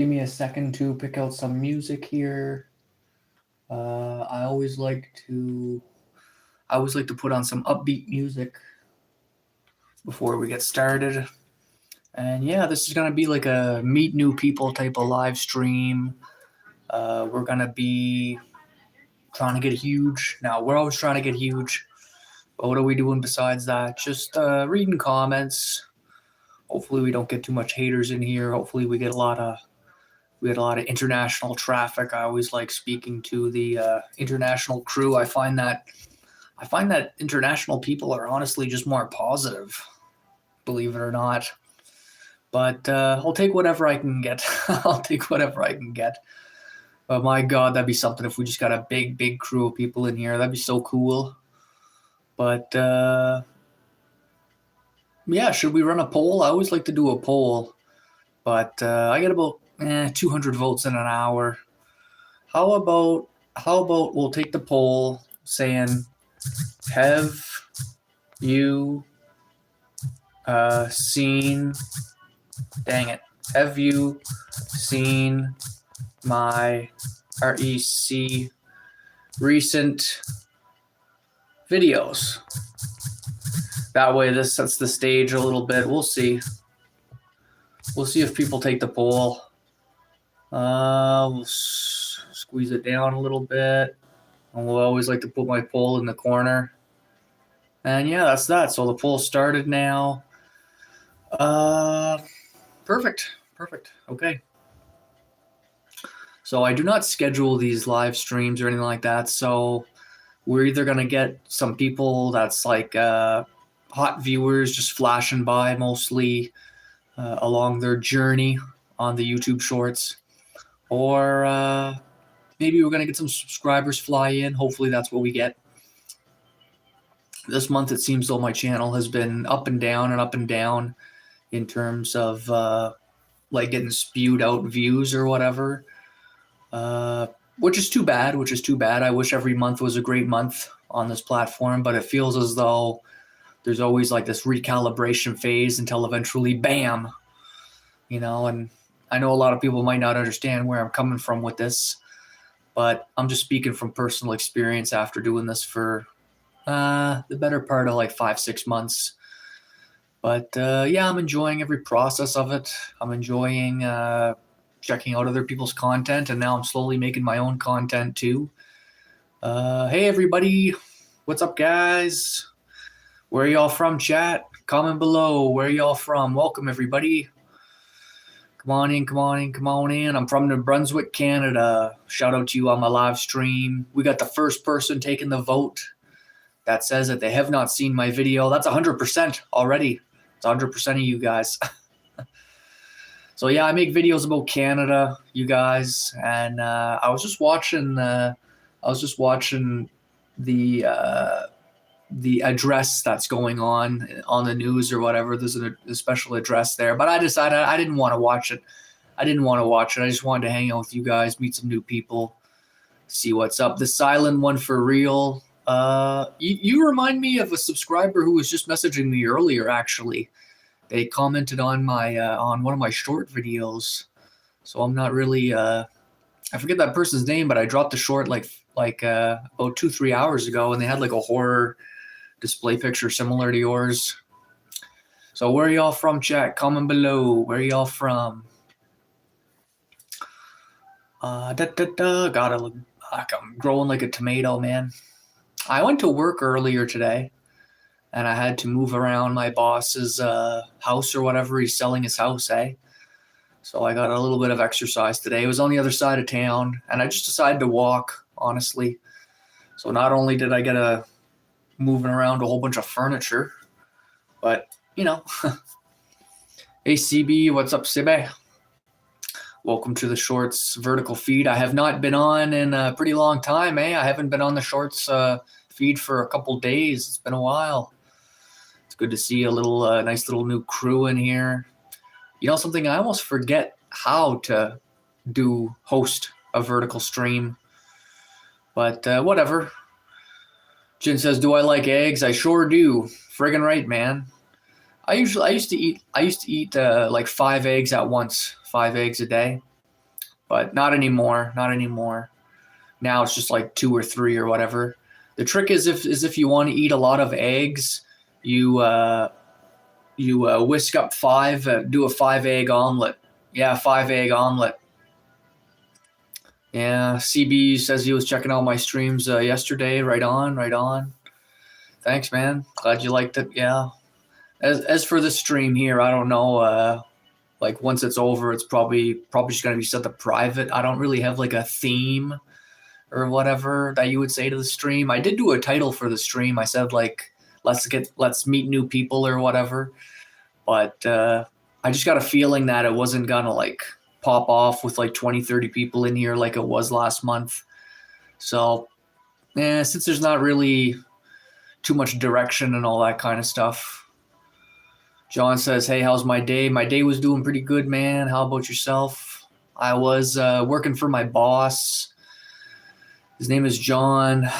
Give me a second to pick out some music here. I always like to put on some upbeat music before we get started. And yeah, this is gonna be like a meet new people type of live stream. We're gonna be trying to get huge. Now we're always trying to get huge. But what are we doing besides that? Just reading comments. Hopefully we don't get too much haters in here. Hopefully we get a lot of international traffic. I always like speaking to the international crew. I find that international people are honestly just more positive, believe it or not. But I'll take whatever I can get. I'll take whatever I can get. But my God, that'd be something if we just got a big crew of people in here. That'd be so cool. But yeah, should we run a poll? I always like to do a poll. But I get about 200 votes in an hour. How about we'll take the poll saying, have you seen, dang it, have you seen my REC recent videos? That way this sets the stage a little bit. We'll see. We'll see if people take the poll. We'll squeeze it down a little bit. And we'll always like to put my poll in the corner. And yeah, that's that. So the poll started now. Perfect. Okay. So I do not schedule these live streams or anything like that. So we're either going to get some people that's like hot viewers just flashing by mostly along their journey on the YouTube shorts. Or maybe we're going to get some subscribers fly in. Hopefully that's what we get. This month it seems though my channel has been up and down in terms of like getting spewed out views or whatever. Which is too bad. I wish every month was a great month on this platform, but it feels as though there's always like this recalibration phase until eventually, bam, and I know a lot of people might not understand where I'm coming from with this, but I'm just speaking from personal experience after doing this for the better part of like 5-6 months. But yeah, I'm enjoying every process of it. I'm enjoying checking out other people's content, and now I'm slowly making my own content too. Hey everybody, what's up guys? Where are y'all from, chat? Comment below. Where are y'all from? Welcome everybody. Come on in. I'm from New Brunswick, Canada. Shout out to you on my live stream. We got the first person taking the vote that says that they have not seen my video. That's 100% already. It's 100% of you guys. So yeah, I make videos about Canada, you guys, and I was just watching the address that's going on the news or whatever. There's a special address there, but I decided I didn't want to watch it. I just wanted to hang out with you guys, meet some new people, see what's up. The silent one for real. You remind me of a subscriber who was just messaging me earlier. Actually, they commented on my on one of my short videos. So I'm not really I forget that person's name, but I dropped the short like about 2-3 hours ago, and they had like a horror display picture similar to yours. So where are y'all from, chat? Comment below. Where are y'all from? Gotta look like I'm growing like a tomato, man. I went to work earlier today, and I had to move around my boss's house or whatever. He's selling his house, eh? So I got a little bit of exercise today. It was on the other side of town, and I just decided to walk, honestly. So not only did I get a moving around a whole bunch of furniture, but, Hey, CB, what's up, CB? Welcome to the Shorts vertical feed. I have not been on in a pretty long time, eh? I haven't been on the Shorts feed for a couple days. It's been a while. It's good to see a little nice little new crew in here. Something, I almost forget how to host a vertical stream, but whatever. Jin says, do I like eggs? I sure do. Friggin' right, man. I used to eat like 5 eggs at once, 5 eggs a day. but not anymore. Not anymore. Now it's just like 2 or 3 or whatever. The trick is if you want to eat a lot of eggs, you whisk up 5, do a 5-egg omelet. Yeah, 5-egg omelet. Yeah, CB says he was checking out my streams yesterday. Right on, right on. Thanks, man. Glad you liked it. Yeah. As for the stream here, I don't know. Like once it's over, it's probably just gonna be set to private. I don't really have like a theme or whatever that you would say to the stream. I did do a title for the stream. I said like let's meet new people or whatever. But I just got a feeling that it wasn't gonna like pop off with like 20, 30 people in here like it was last month. So since there's not really too much direction and all that kind of stuff. John says, hey, how's my day? My day was doing pretty good, man. How about yourself? I was working for my boss. His name is John.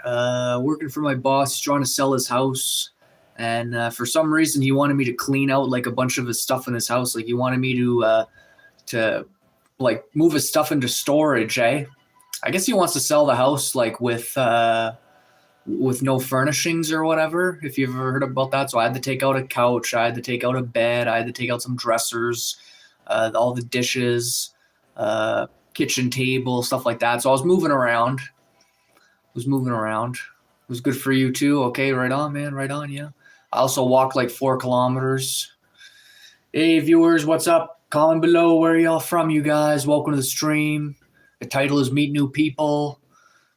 Working for my boss. He's trying to sell his house. And for some reason, he wanted me to clean out like a bunch of his stuff in his house. Like he wanted me to like move his stuff into storage, eh? I guess he wants to sell the house like with no furnishings or whatever, if you've ever heard about that. So I had to take out a couch, I had to take out a bed, I had to take out some dressers, all the dishes, kitchen table, stuff like that. So I was moving around. It was good for you too. Okay, right on, man, right on, yeah. I also walked like 4 kilometers. Hey, viewers, what's up? Comment below where are y'all from, you guys. Welcome to the stream. The title is Meet New People.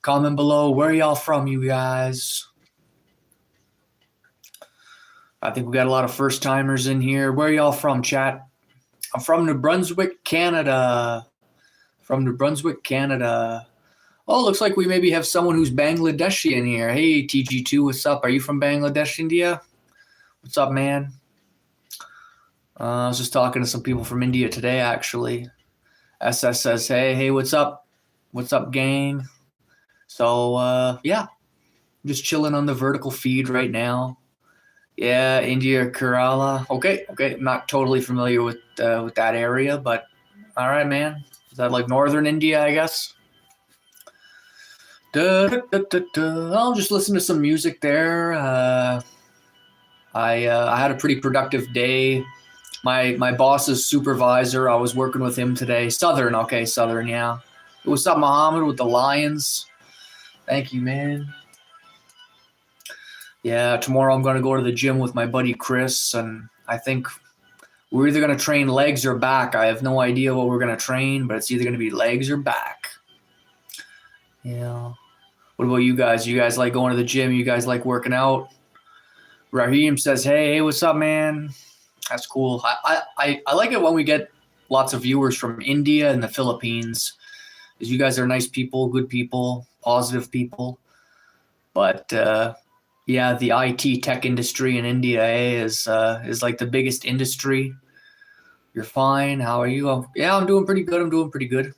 Comment below where y'all from, you guys. I think we got a lot of first timers in here. Where y'all from, chat? I'm from New Brunswick, Canada. Oh, looks like we maybe have someone who's Bangladeshi in here. Hey, TG2, what's up? Are you from Bangladesh, India? What's up, man? I was just talking to some people from India today, actually. SS says, hey, what's up? What's up, gang? So, yeah, I'm just chilling on the vertical feed right now. Yeah, India, Kerala. Okay. I'm not totally familiar with that area, but all right, man. Is that like northern India, I guess? I'll just listen to some music there. I had a pretty productive day. My boss's supervisor, I was working with him today. Southern, yeah. What's up, Muhammad, with the Lions? Thank you, man. Yeah, tomorrow I'm going to go to the gym with my buddy Chris, and I think we're either going to train legs or back. I have no idea what we're going to train, but it's either going to be legs or back. Yeah. What about you guys? You guys like going to the gym? You guys like working out? Raheem says, hey, what's up, man? That's cool. I like it when we get lots of viewers from India and the Philippines, because you guys are nice people, good people, positive people. But yeah, the IT tech industry in India is like the biggest industry. You're fine. How are you? Yeah, I'm doing pretty good.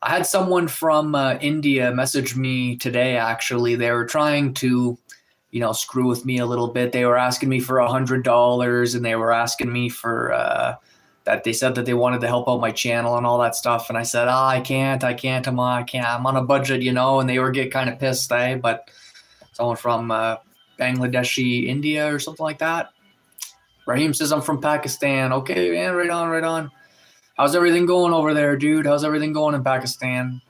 I had someone from India message me today, actually. They were trying to, screw with me a little bit. They were asking me for $100, and they were asking me for that. They said that they wanted to help out my channel and all that stuff. And I said, I can't. I'm on a budget, and they were getting kind of pissed, but someone from Bangladeshi, India or something like that. Raheem says, I'm from Pakistan. Okay, man, right on. How's everything going over there, dude? How's everything going in Pakistan?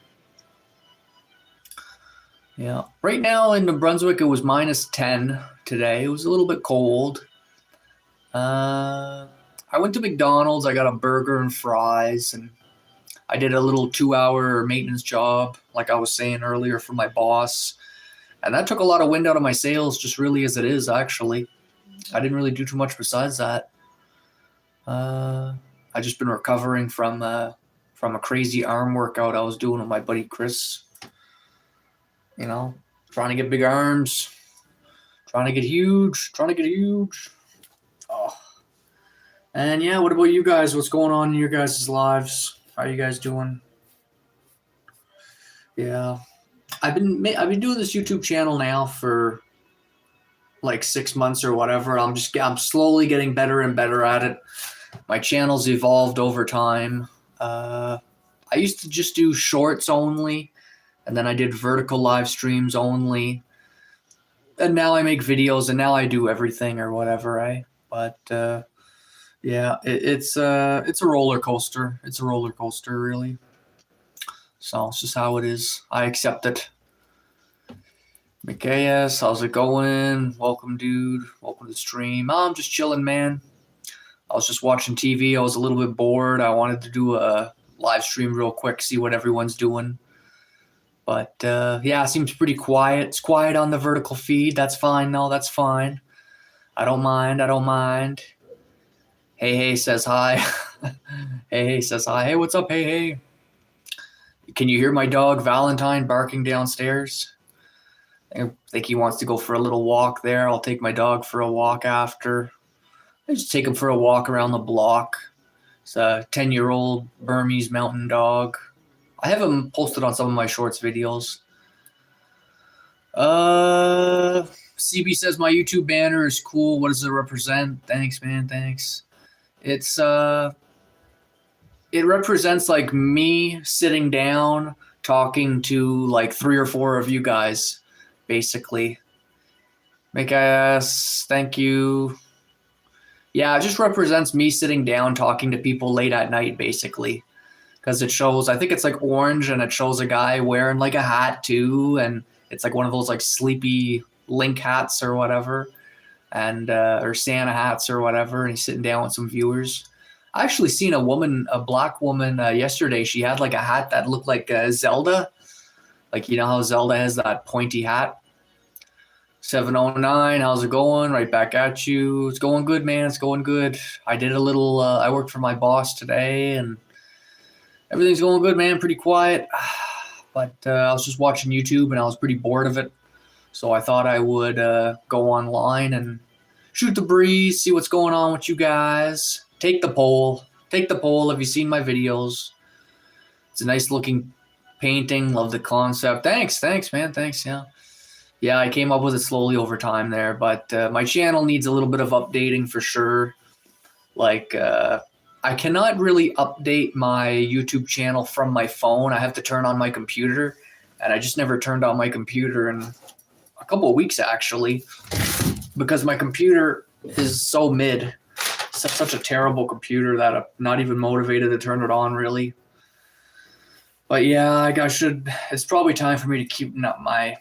Yeah. Right now in New Brunswick, it was -10 today. It was a little bit cold. I went to McDonald's. I got a burger and fries, and I did a little 2-hour maintenance job, like I was saying earlier, for my boss. And that took a lot of wind out of my sails, just really as it is, actually. I didn't really do too much besides that. I just been recovering from a crazy arm workout I was doing with my buddy Chris. Trying to get big arms, trying to get huge. Oh. And yeah, what about you guys? What's going on in your guys' lives? How are you guys doing? Yeah. I've been doing this YouTube channel now for like 6 months or whatever. I'm slowly getting better and better at it. My channel's evolved over time. I used to just do shorts only, and then I did vertical live streams only, and now I make videos, and now I do everything or whatever, right? But yeah, it's a roller coaster. It's a roller coaster, really. So it's just how it is. I accept it. McKayas, how's it going? Welcome, dude. Welcome to the stream. I'm just chilling, man. I was just watching TV. I was a little bit bored. I wanted to do a live stream real quick, see what everyone's doing. But yeah, it seems pretty quiet. It's quiet on the vertical feed. That's fine. No, that's fine. I don't mind. I don't mind. Hey says hi. Hey says hi. Hey, what's up? Hey. Can you hear my dog Valentine barking downstairs? I think he wants to go for a little walk there. I'll take my dog for a walk after. I just take him for a walk around the block. It's a 10-year-old Burmese mountain dog. I have him posted on some of my shorts videos. CB says my YouTube banner is cool. What does it represent? Thanks, man. Thanks. It's it represents like me sitting down talking to like 3 or 4 of you guys, basically. Make ass, thank you. Yeah, it just represents me sitting down talking to people late at night, basically. Because it shows, I think it's like orange, and it shows a guy wearing like a hat too, and it's like one of those like sleepy Link hats or whatever, and or Santa hats or whatever, and he's sitting down with some viewers. I actually seen a black woman yesterday. She had like a hat that looked like Zelda. Like, you know how Zelda has that pointy hat? 709, how's it going? Right back at you. It's going good, man. It's going good. I did a little, I worked for my boss today, and everything's going good, man. Pretty quiet. But I was just watching YouTube, and I was pretty bored of it. So I thought I would go online and shoot the breeze, see what's going on with you guys. Take the poll. Take the poll. Have you seen my videos? It's a nice looking painting. Love the concept. Thanks, man. Thanks, yeah. Yeah, I came up with it slowly over time there, but my channel needs a little bit of updating for sure. Like, I cannot really update my YouTube channel from my phone. I have to turn on my computer, and I just never turned on my computer in a couple of weeks, actually, because my computer is so mid. It's such a terrible computer that I'm not even motivated to turn it on, really. But yeah, it's probably time for me to keeping up my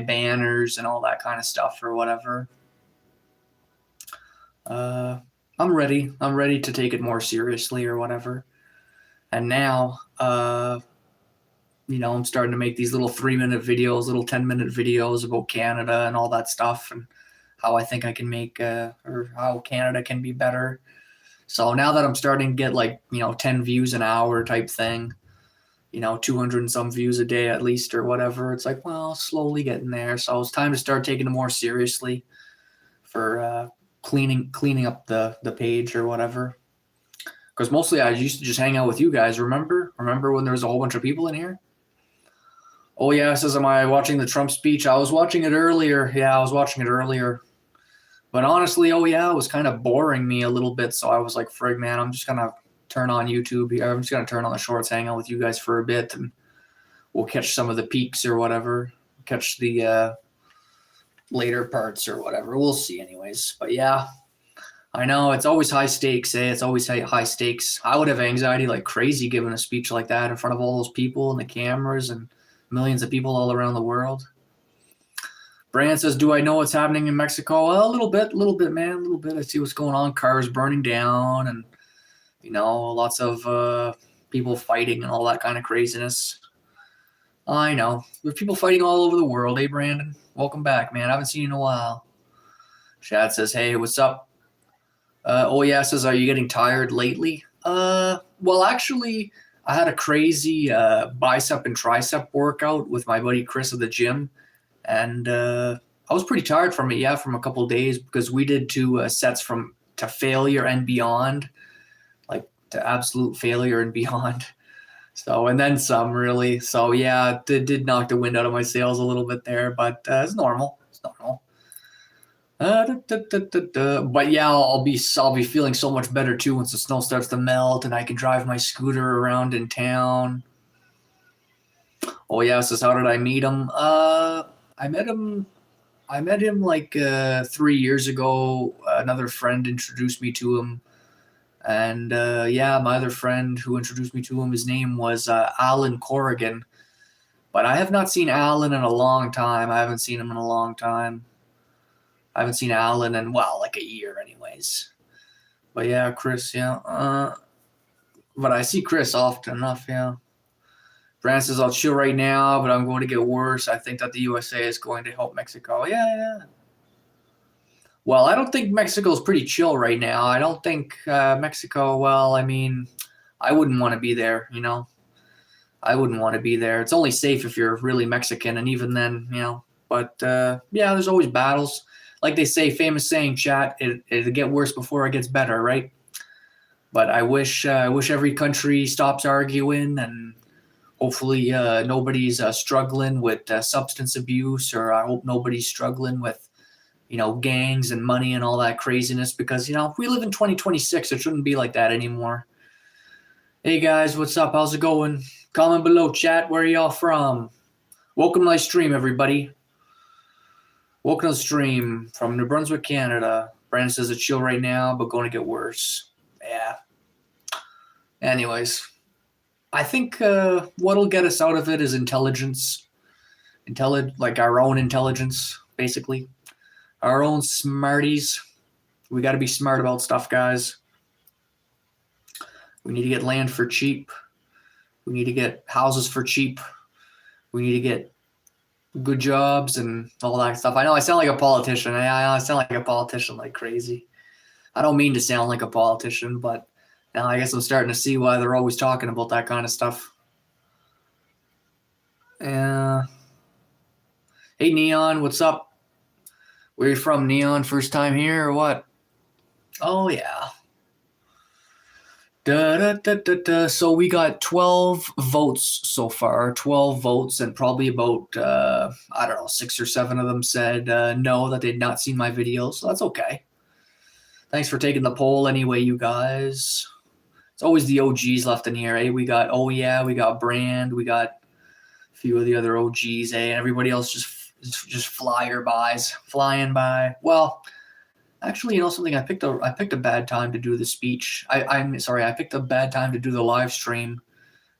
banners and all that kind of stuff or whatever. I'm ready to take it more seriously or whatever. And now, I'm starting to make these little 3-minute videos, little 10-minute videos about Canada and all that stuff, and how I think I can make, or how Canada can be better. So now that I'm starting to get 10 views an hour type thing, 200 and some views a day at least or whatever, it's like, well, slowly getting there. So it's time to start taking it more seriously for cleaning up the page or whatever. Because mostly I used to just hang out with you guys. Remember when there was a whole bunch of people in here? Oh yeah, it says, am I watching the Trump speech? I was watching it earlier. Yeah, I was watching it earlier. But honestly, it was kind of boring me a little bit. So I was like, frig, man, I'm just going to turn on YouTube. I'm just going to turn on the shorts, hang out with you guys for a bit, and we'll catch some of the peaks or whatever. Catch the later parts or whatever. We'll see anyways. But yeah, I know it's always high stakes, eh? It's always high stakes. I would have anxiety like crazy giving a speech like that in front of all those people and the cameras and millions of people all around the world. Brand says, do I know what's happening in Mexico? Well, a little bit, man, a little bit. I see what's going on. Cars burning down and, lots of people fighting and all that kind of craziness. I know. There's people fighting all over the world, eh, Brandon? Welcome back, man. I haven't seen you in a while. Chad says, hey, what's up? Says, are you getting tired lately? Well, actually, I had a crazy bicep and tricep workout with my buddy Chris at the gym. And I was pretty tired from it, from a couple of days, because we did 2 sets to failure and beyond, like to absolute failure and beyond. So, and then some, really. So, yeah, it did knock the wind out of my sails a little bit there, but it's normal. It's normal. But yeah, I'll be feeling so much better too once the snow starts to melt and I can drive my scooter around in town. Oh yeah, so how did I meet him? I met him. I met him like 3 years ago. Another friend introduced me to him, and yeah, my other friend who introduced me to him, his name was Alan Corrigan. But I have not seen Alan in a long time. I haven't seen him in a long time. I haven't seen Alan in, well, like a year, anyways. But yeah, Chris, yeah. But I see Chris often enough, yeah. France says, I'll chill right now, but I'm going to get worse. I think that the USA is going to help Mexico. Yeah, yeah. Well, I don't think Mexico's pretty chill right now. I don't think Mexico, well, I mean, I wouldn't want to be there, you know? I wouldn't want to be there. It's only safe if you're really Mexican, and even then, you know. But yeah, there's always battles. Like they say, famous saying, chat, it'll get worse before it gets better, right? But I wish every country stops arguing, and hopefully nobody's struggling with substance abuse, or I hope nobody's struggling with, you know, gangs and money and all that craziness, because, you know, we live in 2026. It shouldn't be like that anymore. Hey guys, what's up? How's it going? Comment below, chat. Where are y'all from? Welcome to my stream, everybody. Welcome to the stream from New Brunswick, Canada. Brandon says it's chill right now, but going to get worse. Yeah. Anyways, I think what'll get us out of it is intelligence. Like our own intelligence, basically. Our own smarties. We got to be smart about stuff, guys. We need to get land for cheap. We need to get houses for cheap. We need to get good jobs and all that stuff. I know I sound like a politician. I sound like a politician like crazy. I don't mean to sound like a politician, but now I guess I'm starting to see why they're always talking about that kind of stuff. Yeah. Hey, Neon, what's up? Where you from, Neon? First time here or what? Oh, yeah. So we got 12 votes so far, 12 votes, and probably about, I don't know, 6 or 7 of them said no, that they'd not seen my videos. So that's okay. Thanks for taking the poll anyway, you guys. It's always the OGs left in here, eh? We got, oh yeah, we got Brand, we got a few of the other OGs, eh? And everybody else just flying by. Well, actually, you know something? I picked a bad time to do the speech. I'm sorry, I picked a bad time to do the live stream,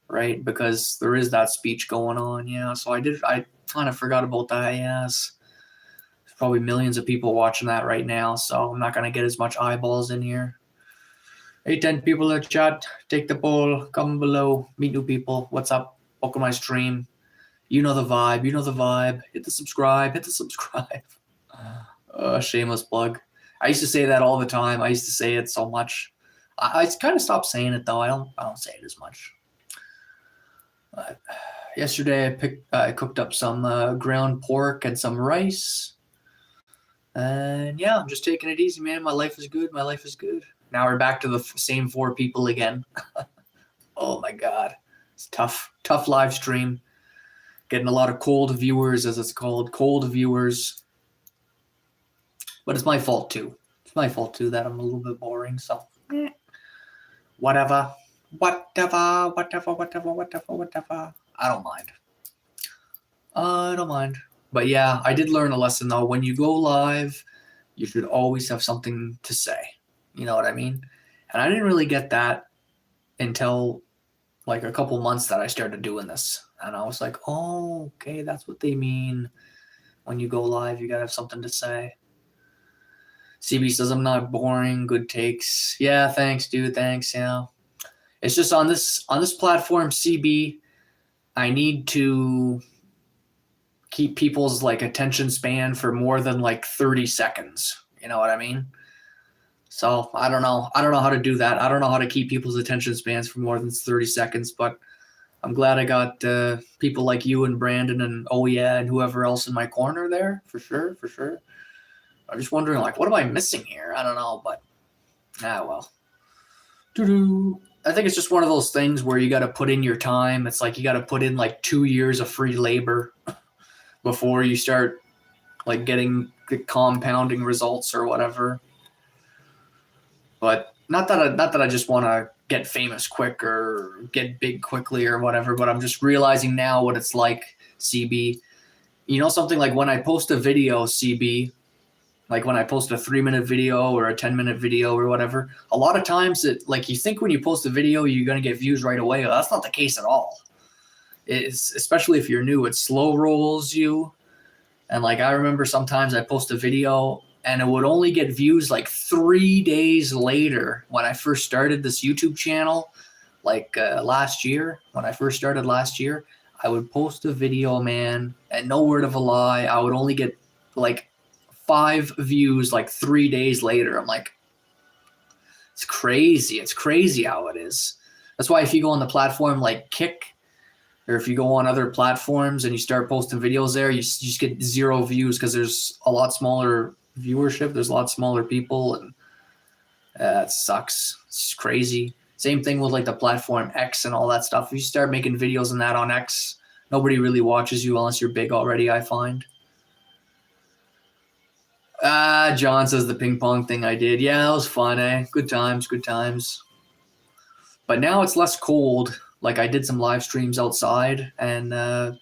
right? Because there is that speech going on, yeah. So I kind of forgot about that, yes. There's probably millions of people watching that right now, so I'm not gonna get as much eyeballs in here. 10 people in the chat, take the poll, comment below, meet new people. What's up? Welcome to my stream. You know the vibe, Hit the subscribe, shameless plug. I used to say that all the time. I used to say it so much. I kind of stopped saying it though. I don't say it as much. Yesterday I cooked up some ground pork and some rice. And yeah, I'm just taking it easy, man. My life is good. Now we're back to the same 4 people again. Oh my God. It's tough live stream. Getting a lot of cold viewers, as it's called, cold viewers. But it's my fault too. It's my fault too that I'm a little bit boring. So whatever. I don't mind. But yeah, I did learn a lesson though. When you go live, you should always have something to say. You know what I mean? And I didn't really get that until like a couple months that I started doing this. And I was like, oh, okay, that's what they mean. When you go live, you gotta have something to say. CB says, I'm not boring. Good takes. Yeah, thanks, dude. Thanks. Yeah. It's just on this platform, CB, I need to keep people's like attention span for more than like 30 seconds. You know what I mean? So I don't know how to do that. I don't know how to keep people's attention spans for more than 30 seconds, but I'm glad I got people like you and Brandon and oh yeah and whoever else in my corner there, for sure. I'm just wondering, like, what am I missing here? I don't know, but well. I think it's just one of those things where you got to put in your time. It's like you got to put in like 2 years of free labor before you start like getting the compounding results or whatever. But not that I just want to get famous quick or get big quickly or whatever, but I'm just realizing now what it's like, CB. You know, something like when I post a video, CB, like when I post a 3-minute video or a 10-minute video or whatever, a lot of times it, like, you think when you post a video you're going to get views right away. Well, that's not the case at all. It's, especially if you're new, it slow rolls you. And like I remember sometimes I post a video and it would only get views like 3 days later. When I first started this YouTube channel, like last year, when I first started last year, I would post a video, man, and no word of a lie, I would only get like 5 views like 3 days later. I'm like, it's crazy. It's crazy how it is. That's why if you go on the platform like Kick, or if you go on other platforms and you start posting videos there, you just get 0 views because there's a lot smaller viewership. There's a lot smaller people, and it sucks. It's crazy. Same thing with like the platform X and all that stuff. If you start making videos on that on X, nobody really watches you unless you're big already, I find. John says the ping pong thing I did. Yeah, it was fun, eh? Good times, good times. But now it's less cold. Like I did some live streams outside and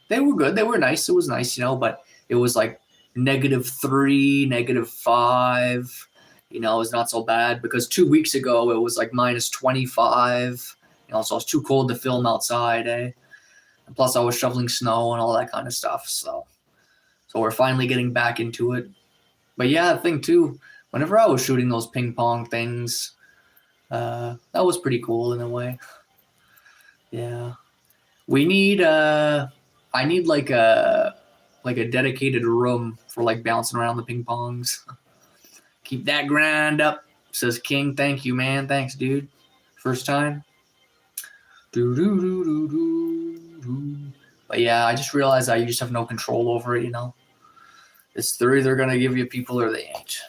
they were good. They were nice. It was nice, you know, but it was like -3, -5. You know, it's not so bad because 2 weeks ago it was like -25. You know, so it's too cold to film outside, eh? And plus I was shoveling snow and all that kind of stuff. So we're finally getting back into it. But yeah, the thing too, whenever I was shooting those ping pong things, that was pretty cool in a way. Yeah. We need I need like a dedicated room for like bouncing around the ping pongs. Keep that grind up, says King. Thank you, man. Thanks, dude. First time. But yeah, I just realized that you just have no control over it, you know. They're either gonna give you people or they ain't.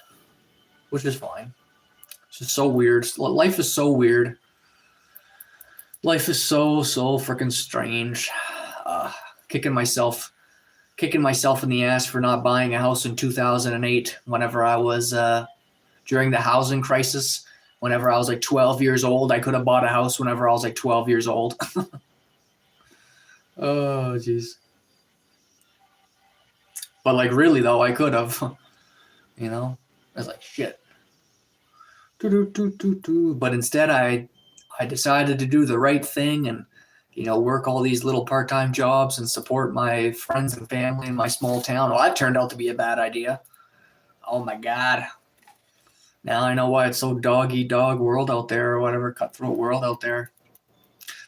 Which is fine. It's just so weird. Life is so weird. Life is so freaking strange. Kicking myself in the ass for not buying a house in 2008 whenever I was during the housing crisis. Whenever I was like 12 years old, I could have bought a house whenever I was like 12 years old. Oh, jeez. But like really though, I could have. You know? I was like, shit. But instead I decided to do the right thing and, you know, work all these little part-time jobs and support my friends and family in my small town. Well, that turned out to be a bad idea. Oh my God. Now I know why it's so dog-eat-dog world out there or whatever, cutthroat world out there.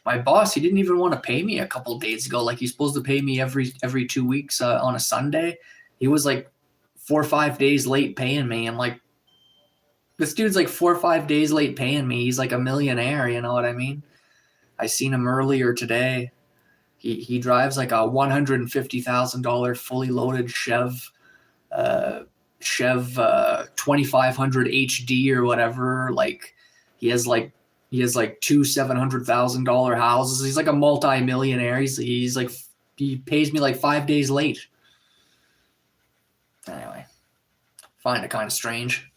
My boss, he didn't even want to pay me a couple days ago. Like he's supposed to pay me every 2 weeks on a Sunday. He was like 4 or 5 days late paying me. I'm like, this dude's like 4 or 5 days late paying me. He's like a millionaire, you know what I mean? I seen him earlier today. He drives like a $150,000 fully loaded Chev 2500 HD or whatever. Like he has like 2 $700,000 houses. He's like a multi-millionaire. He's like, he pays me like 5 days late. Anyway, find it kind of strange.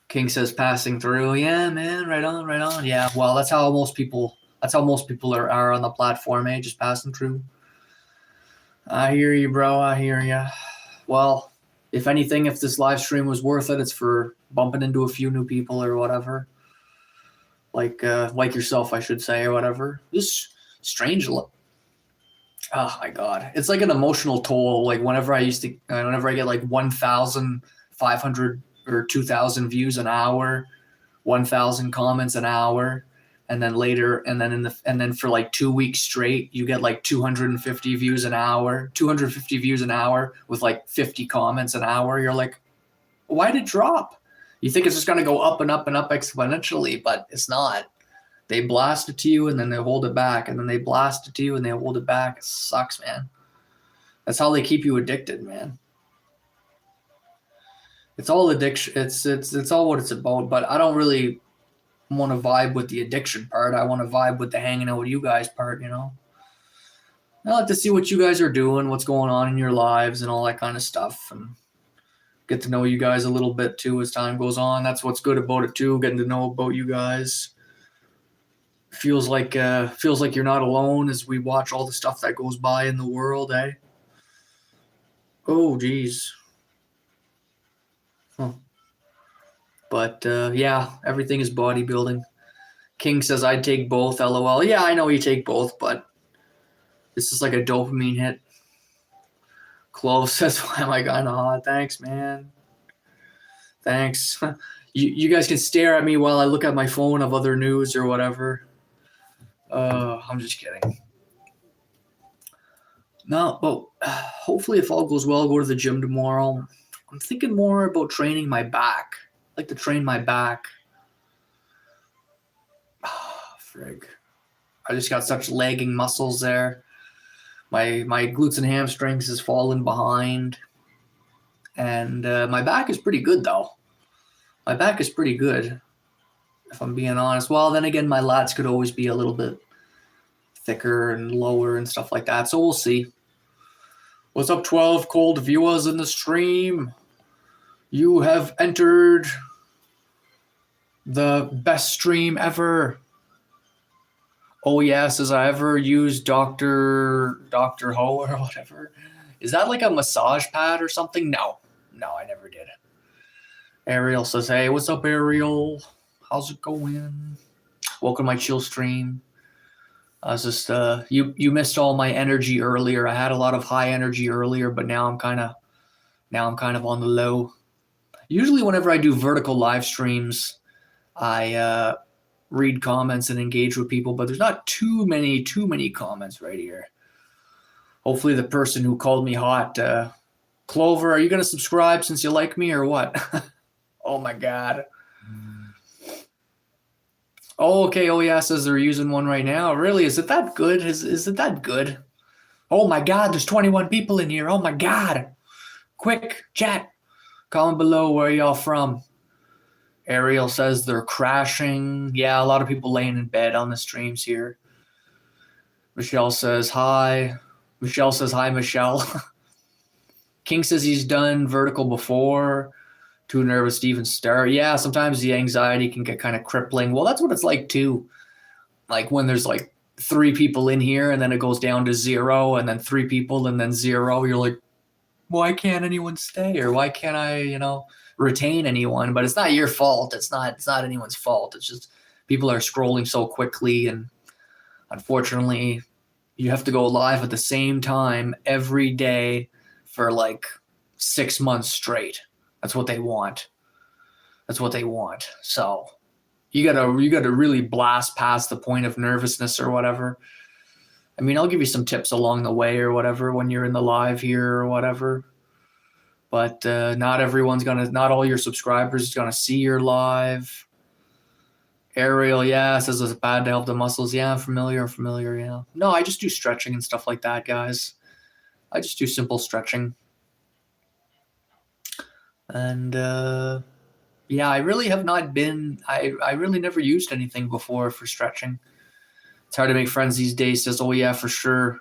King says passing through. Yeah, man, right on, right on. Yeah, well, that's how most people are on the platform, eh? Just passing through. I hear you, bro. I hear you. Well, if anything, if this live stream was worth it, it's for bumping into a few new people or whatever. Like yourself, I should say, or whatever. This strange look. Oh my God, it's like an emotional toll. Like whenever I get like 1,500 or 2,000 views an hour, 1,000 comments an hour, and then later, and then for like 2 weeks straight, you get like 250 views an hour with like 50 comments an hour. You're like, why did it drop? You think it's just going to go up and up and up exponentially, but it's not. They blast it to you and then they hold it back, and then they blast it to you and they hold it back. It sucks, man. That's how they keep you addicted, man. It's all addiction. It's all what it's about. But I don't really want to vibe with the addiction part. I want to vibe with the hanging out with you guys part, you know. I like to see what you guys are doing, what's going on in your lives and all that kind of stuff. And get to know you guys a little bit too as time goes on. That's what's good about it too, getting to know about you guys. Feels like you're not alone as we watch all the stuff that goes by in the world, eh? Oh, geez. Huh. But yeah, everything is bodybuilding. King says I'd take both, LOL. Yeah, I know you take both, but this is like a dopamine hit. Clove says, why am I gone? Oh, thanks, man. Thanks. You guys can stare at me while I look at my phone of other news or whatever. I'm just kidding. No, but hopefully if all goes well, I'll go to the gym tomorrow. I'm thinking more about training my back. I like to train my back. Frig. I just got such lagging muscles there. My glutes and hamstrings has fallen behind. And my back is pretty good, though. My back is pretty good, if I'm being honest. Well, then again, my lats could always be a little bit thicker and lower and stuff like that. So we'll see. What's up, 12 cold viewers in the stream? You have entered the best stream ever. Oh yes, has I ever used Dr. Ho or whatever? Is that like a massage pad or something? No, I never did. Ariel says, hey, what's up, Ariel? How's it going? Welcome to my chill stream. I was just you missed all my energy earlier. I had a lot of high energy earlier, but now I'm kind of on the low. Usually whenever I do vertical live streams, I read comments and engage with people, but there's not too many comments right here. Hopefully the person who called me hot, Clover, are you going to subscribe since you like me or what? Oh my God. Oh, okay. Oh yeah, says they're using one right now. Really? Is it that good? Is it that good? Oh my God, there's 21 people in here. Oh my God. Quick, chat. Comment below where y'all from. Ariel says they're crashing. Yeah, a lot of people laying in bed on the streams here. Michelle says hi. Michelle says hi, Michelle. King says he's done vertical before. Too nervous to even start. Yeah, sometimes the anxiety can get kind of crippling. Well, that's what it's like too. Like when there's like 3 people in here and then it goes down to 0 and then 3 people and then 0. You're like, why can't anyone stay? Or why can't I, retain anyone? But it's not your fault. It's not anyone's fault. It's just people are scrolling so quickly, and unfortunately you have to go live at the same time every day for like 6 months straight. That's what they want. So you gotta really blast past the point of nervousness or whatever. I mean, I'll give you some tips along the way or whatever when you're in the live here or whatever. But not all your subscribers is gonna see your live. Ariel, yeah, says it's bad to help the muscles. Yeah, I'm familiar, yeah. No, I just do stretching and stuff like that, guys. I just do simple stretching. And yeah, I really have not been, I really never used anything before for stretching. It's hard to make friends these days. Says, oh yeah, for sure.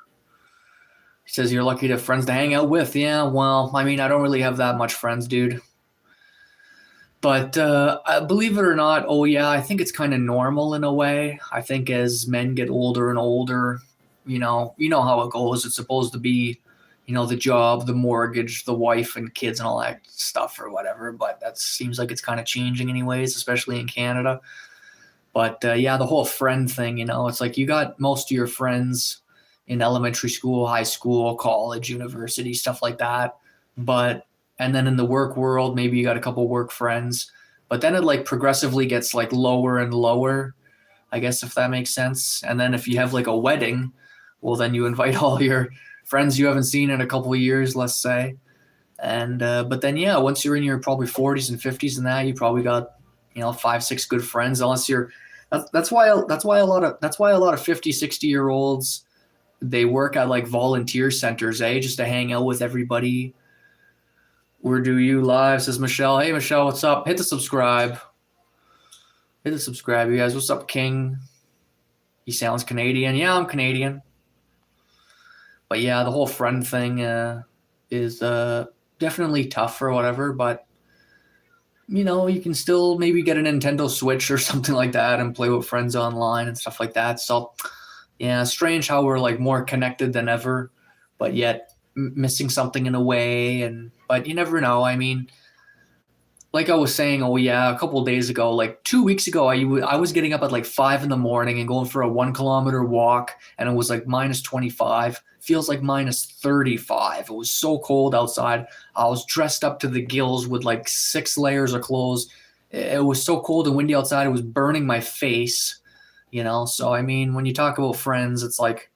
He says, you're lucky to have friends to hang out with. Yeah, well, I mean, I don't really have that much friends, dude. But believe it or not, oh yeah, I think it's kind of normal in a way. I think as men get older and older, you know how it goes. It's supposed to be, the job, the mortgage, the wife and kids and all that stuff or whatever. But that seems like it's kind of changing anyways, especially in Canada. But yeah, the whole friend thing, it's like you got most of your friends in elementary school, high school, college, university, stuff like that. And then in the work world, maybe you got a couple work friends. But then it like progressively gets like lower and lower, I guess, if that makes sense. And then if you have like a wedding, well, then you invite all your friends you haven't seen in a couple of years, let's say. And but then yeah, once you're in your probably 40s and 50s and that, you probably got 5-6 good friends. Unless you're that's why a lot of 50-60-year-olds, they work at like volunteer centers, just to hang out with everybody. Where do you live? Says Michelle. Hey Michelle, what's up? Hit the subscribe, you guys. What's up, King? He sounds Canadian. Yeah, I'm Canadian. But yeah, the whole friend thing is definitely tough or whatever, but you can still maybe get a Nintendo Switch or something like that and play with friends online and stuff like that. So, yeah, strange how we're like more connected than ever, but yet missing something in a way. But you never know. I mean, like I was saying, oh yeah, a couple of days ago, like 2 weeks ago, I was getting up at like 5 in the morning and going for a 1 kilometer walk, and it was like minus 25. Feels like minus 35. It was so cold outside. I was dressed up to the gills with like 6 layers of clothes. It was so cold and windy outside. It was burning my face, So I mean, when you talk about friends, it's like,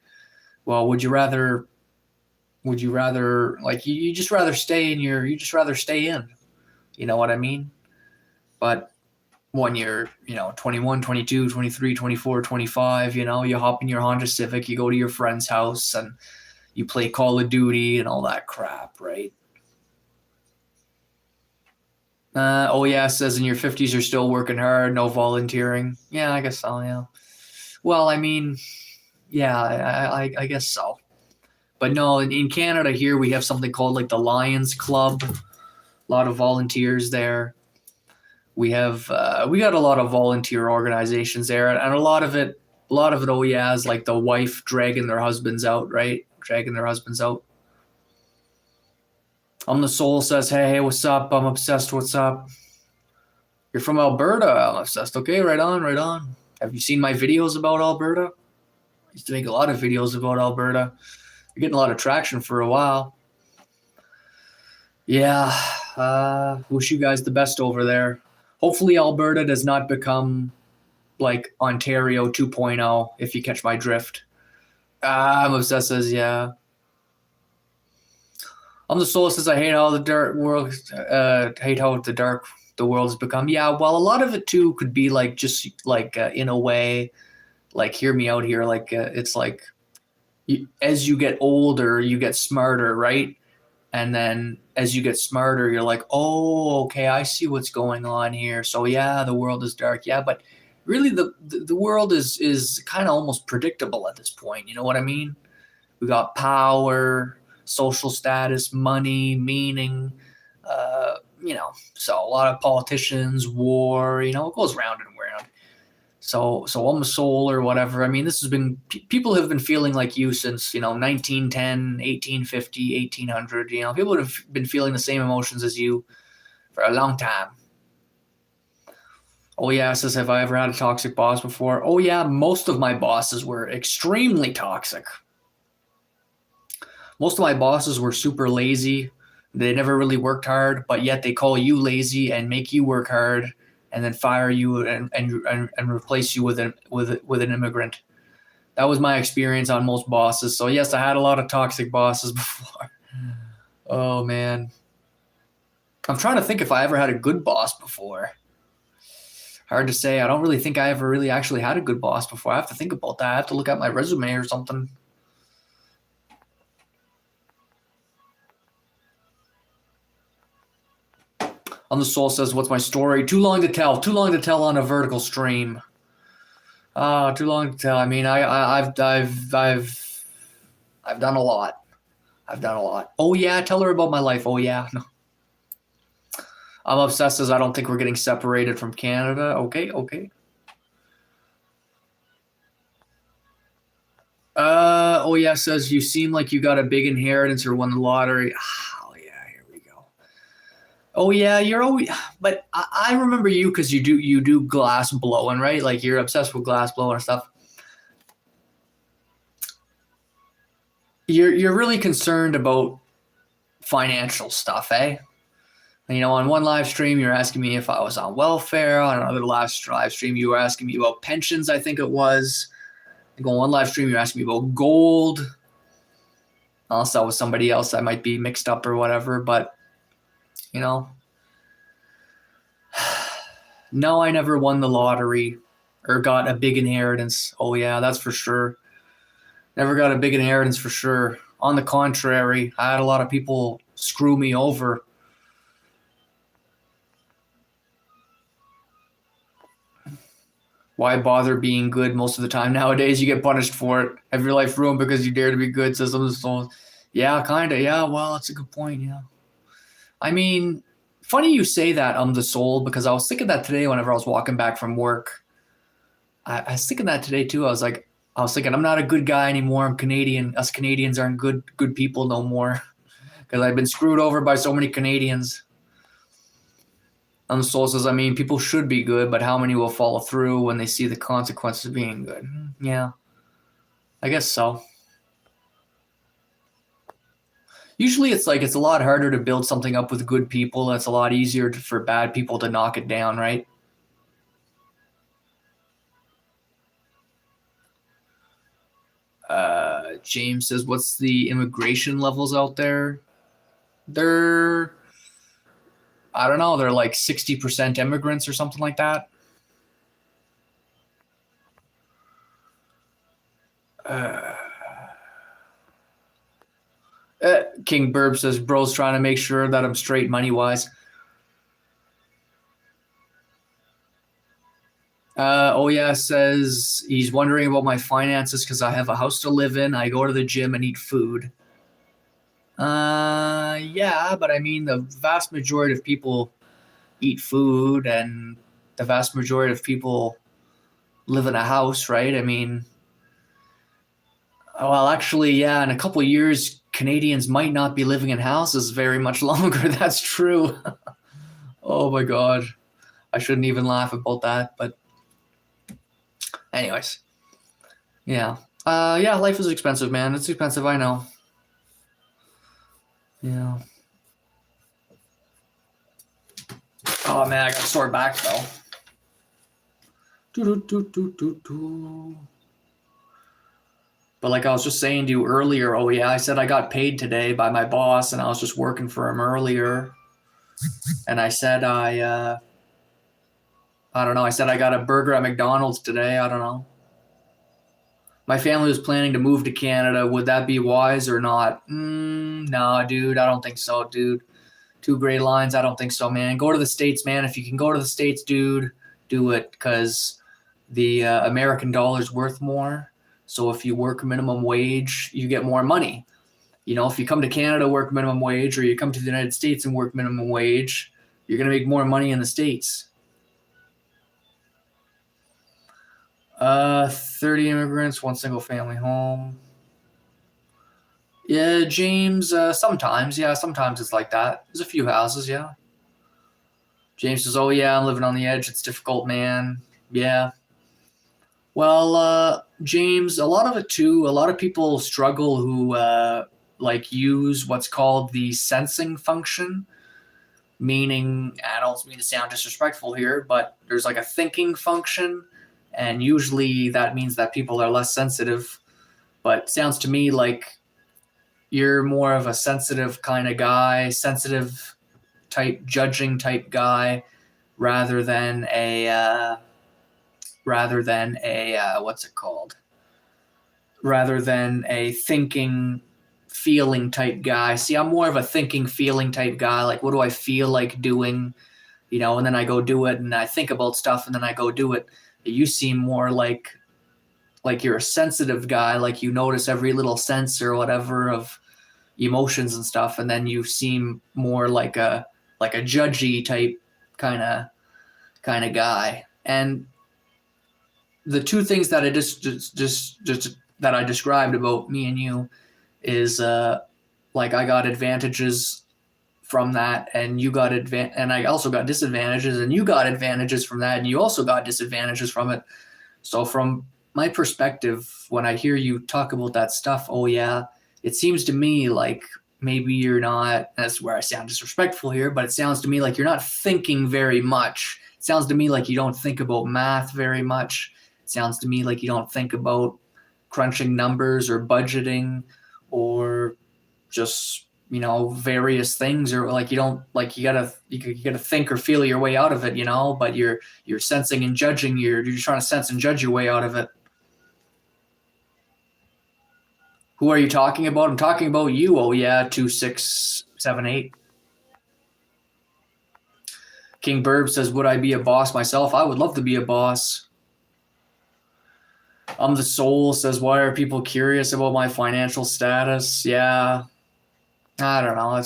well, would you rather like you just rather stay in you just rather stay in. You know what I mean? But when you're, 21, 22, 23, 24, 25, you hop in your Honda Civic, you go to your friend's house and you play Call of Duty and all that crap, right? Oh yeah, it says in your 50s you're still working hard, no volunteering. Yeah, I guess so, yeah. Well, I mean, yeah, I guess so. But no, in Canada here we have something called like the Lions Club. A lot of volunteers there. We got a lot of volunteer organizations there, and a lot of it, oh yeah, is like the wife dragging their husbands out, right? Dragging their husbands out. The Soul says, hey, what's up? I'm obsessed. What's up? You're from Alberta. I'm obsessed. Okay, right on, right on. Have you seen my videos about Alberta? I used to make a lot of videos about Alberta. You're getting a lot of traction for a while. Yeah, wish you guys the best over there. Hopefully Alberta does not become like Ontario 2.0, if you catch my drift. I'm obsessed says, yeah. I'm the soul says, I hate how the dark the world has become. Yeah, well, a lot of it too could be like just like in a way, like hear me out here. Like it's like as you get older, you get smarter, right? And then as you get smarter, you're like, oh, okay, I see what's going on here. So yeah, the world is dark. Yeah, but really the world is kind of almost predictable at this point. You know what I mean? We got power, social status, money, meaning, so a lot of politicians, war, it goes round and round. So I'm a soul or whatever. I mean, this has been, people have been feeling like you since, 1910, 1850, 1800. People have been feeling the same emotions as you for a long time. Oh, yeah, it says, have I ever had a toxic boss before? Oh, yeah, most of my bosses were extremely toxic. Most of my bosses were super lazy. They never really worked hard, but yet they call you lazy and make you work hard and then fire you and replace you with an immigrant. That was my experience on most bosses. So yes, I had a lot of toxic bosses before. Oh man. I'm trying to think if I ever had a good boss before. Hard to say. I don't really think I ever really actually had a good boss before. I have to think about that. I have to look at my resume or something. On the Soul says, what's my story? Too long to tell. Too long to tell on a vertical stream. Too long to tell. I mean, I've done a lot. I've done a lot. Oh yeah, tell her about my life. Oh yeah. No. I'm obsessed as I don't think we're getting separated from Canada. Okay. Oh yeah, says you seem like you got a big inheritance or won the lottery. Oh yeah, here we go. Oh yeah, you're always. But I remember you because you do glass blowing, right? Like you're obsessed with glass blowing and stuff. You're really concerned about financial stuff, eh? On one live stream, you're asking me if I was on welfare. On another live stream, you were asking me about pensions, I think it was. I think on one live stream, you're asking me about gold. Unless that was somebody else, I might be mixed up or whatever. But, no, I never won the lottery or got a big inheritance. Oh, yeah, that's for sure. Never got a big inheritance for sure. On the contrary, I had a lot of people screw me over. Why bother being good most of the time? Nowadays, you get punished for it. Have your life ruined because you dare to be good, says some of the souls. Yeah, kind of. Yeah, well, that's a good point. Yeah. I mean, funny you say that, the soul, because I was thinking that today whenever I was walking back from work. I was thinking that today too. I was thinking I'm not a good guy anymore. I'm Canadian. Us Canadians aren't good people no more because I've been screwed over by so many Canadians. And the soul says, I mean, people should be good, but how many will follow through when they see the consequences of being good? Yeah, I guess so. Usually it's a lot harder to build something up with good people. It's a lot easier for bad people to knock it down, right? James says, what's the immigration levels out there? They're, I don't know, they're like 60% immigrants or something like that. Uh, King Burb says, bro's trying to make sure that I'm straight money wise. Oh yeah, says he's wondering about my finances because I have a house to live in. I go to the gym and eat food. Yeah, but I mean, the vast majority of people eat food, and the vast majority of people live in a house, right? I mean, well, actually, yeah, in a couple of years, Canadians might not be living in houses very much longer. That's true. Oh my God. I shouldn't even laugh about that. But, anyways, yeah. Yeah, life is expensive, man. It's expensive, I know. Yeah. Oh man, I got a sore back though. But like I was just saying to you earlier, oh yeah, I said I got paid today by my boss and I was just working for him earlier. And I said I don't know, I said I got a burger at McDonald's today. I don't know. My family was planning to move to Canada. Would that be wise or not? No, dude, I don't think so, dude. Two gray lines. I don't think so, man. Go to the States, man. If you can go to the States, dude, do it because the American dollar is worth more. So if you work minimum wage, you get more money. You know, if you come to Canada, work minimum wage, or you come to the United States and work minimum wage, you're going to make more money in the States. 30 immigrants, one single family home. Yeah, James, sometimes. Yeah, sometimes it's like that. There's a few houses, yeah. James says, oh, yeah, I'm living on the edge. It's difficult, man. Yeah. Well, James, a lot of it too, a lot of people struggle who like use what's called the sensing function, meaning, I don't mean to sound disrespectful here, but there's like a thinking function. And usually that means that people are less sensitive. But it sounds to me like you're more of a sensitive kind of guy, sensitive type, judging type guy, rather than a what's it called? Rather than a thinking, feeling type guy. See, I'm more of a thinking, feeling type guy. Like, what do I feel like doing? You know, and then I go do it, and I think about stuff, and then I go do it. You seem more like you're a sensitive guy, like you notice every little sense or whatever of emotions and stuff, and then you seem more like a judgy type kind of guy. And the two things that I just that I described about me and you is like I got advantages from that, and you got and I also got disadvantages, and you got advantages from that, and you also got disadvantages from it. So from my perspective, when I hear you talk about that stuff, oh yeah, it seems to me like maybe you're not, that's where I sound disrespectful here, but it sounds to me like you're not thinking very much. It sounds to me like you don't think about math very much. It sounds to me like you don't think about crunching numbers or budgeting or just, you know, various things, or like you don't, like you gotta think or feel your way out of it, you know, but you're sensing and judging, you're trying to sense and judge your way out of it. Who are you talking about? I'm talking about you. Oh yeah, 2678. King Burb says, would I be a boss myself? I would love to be a boss. I'm the soul says, why are people curious about my financial status? Yeah, I don't know.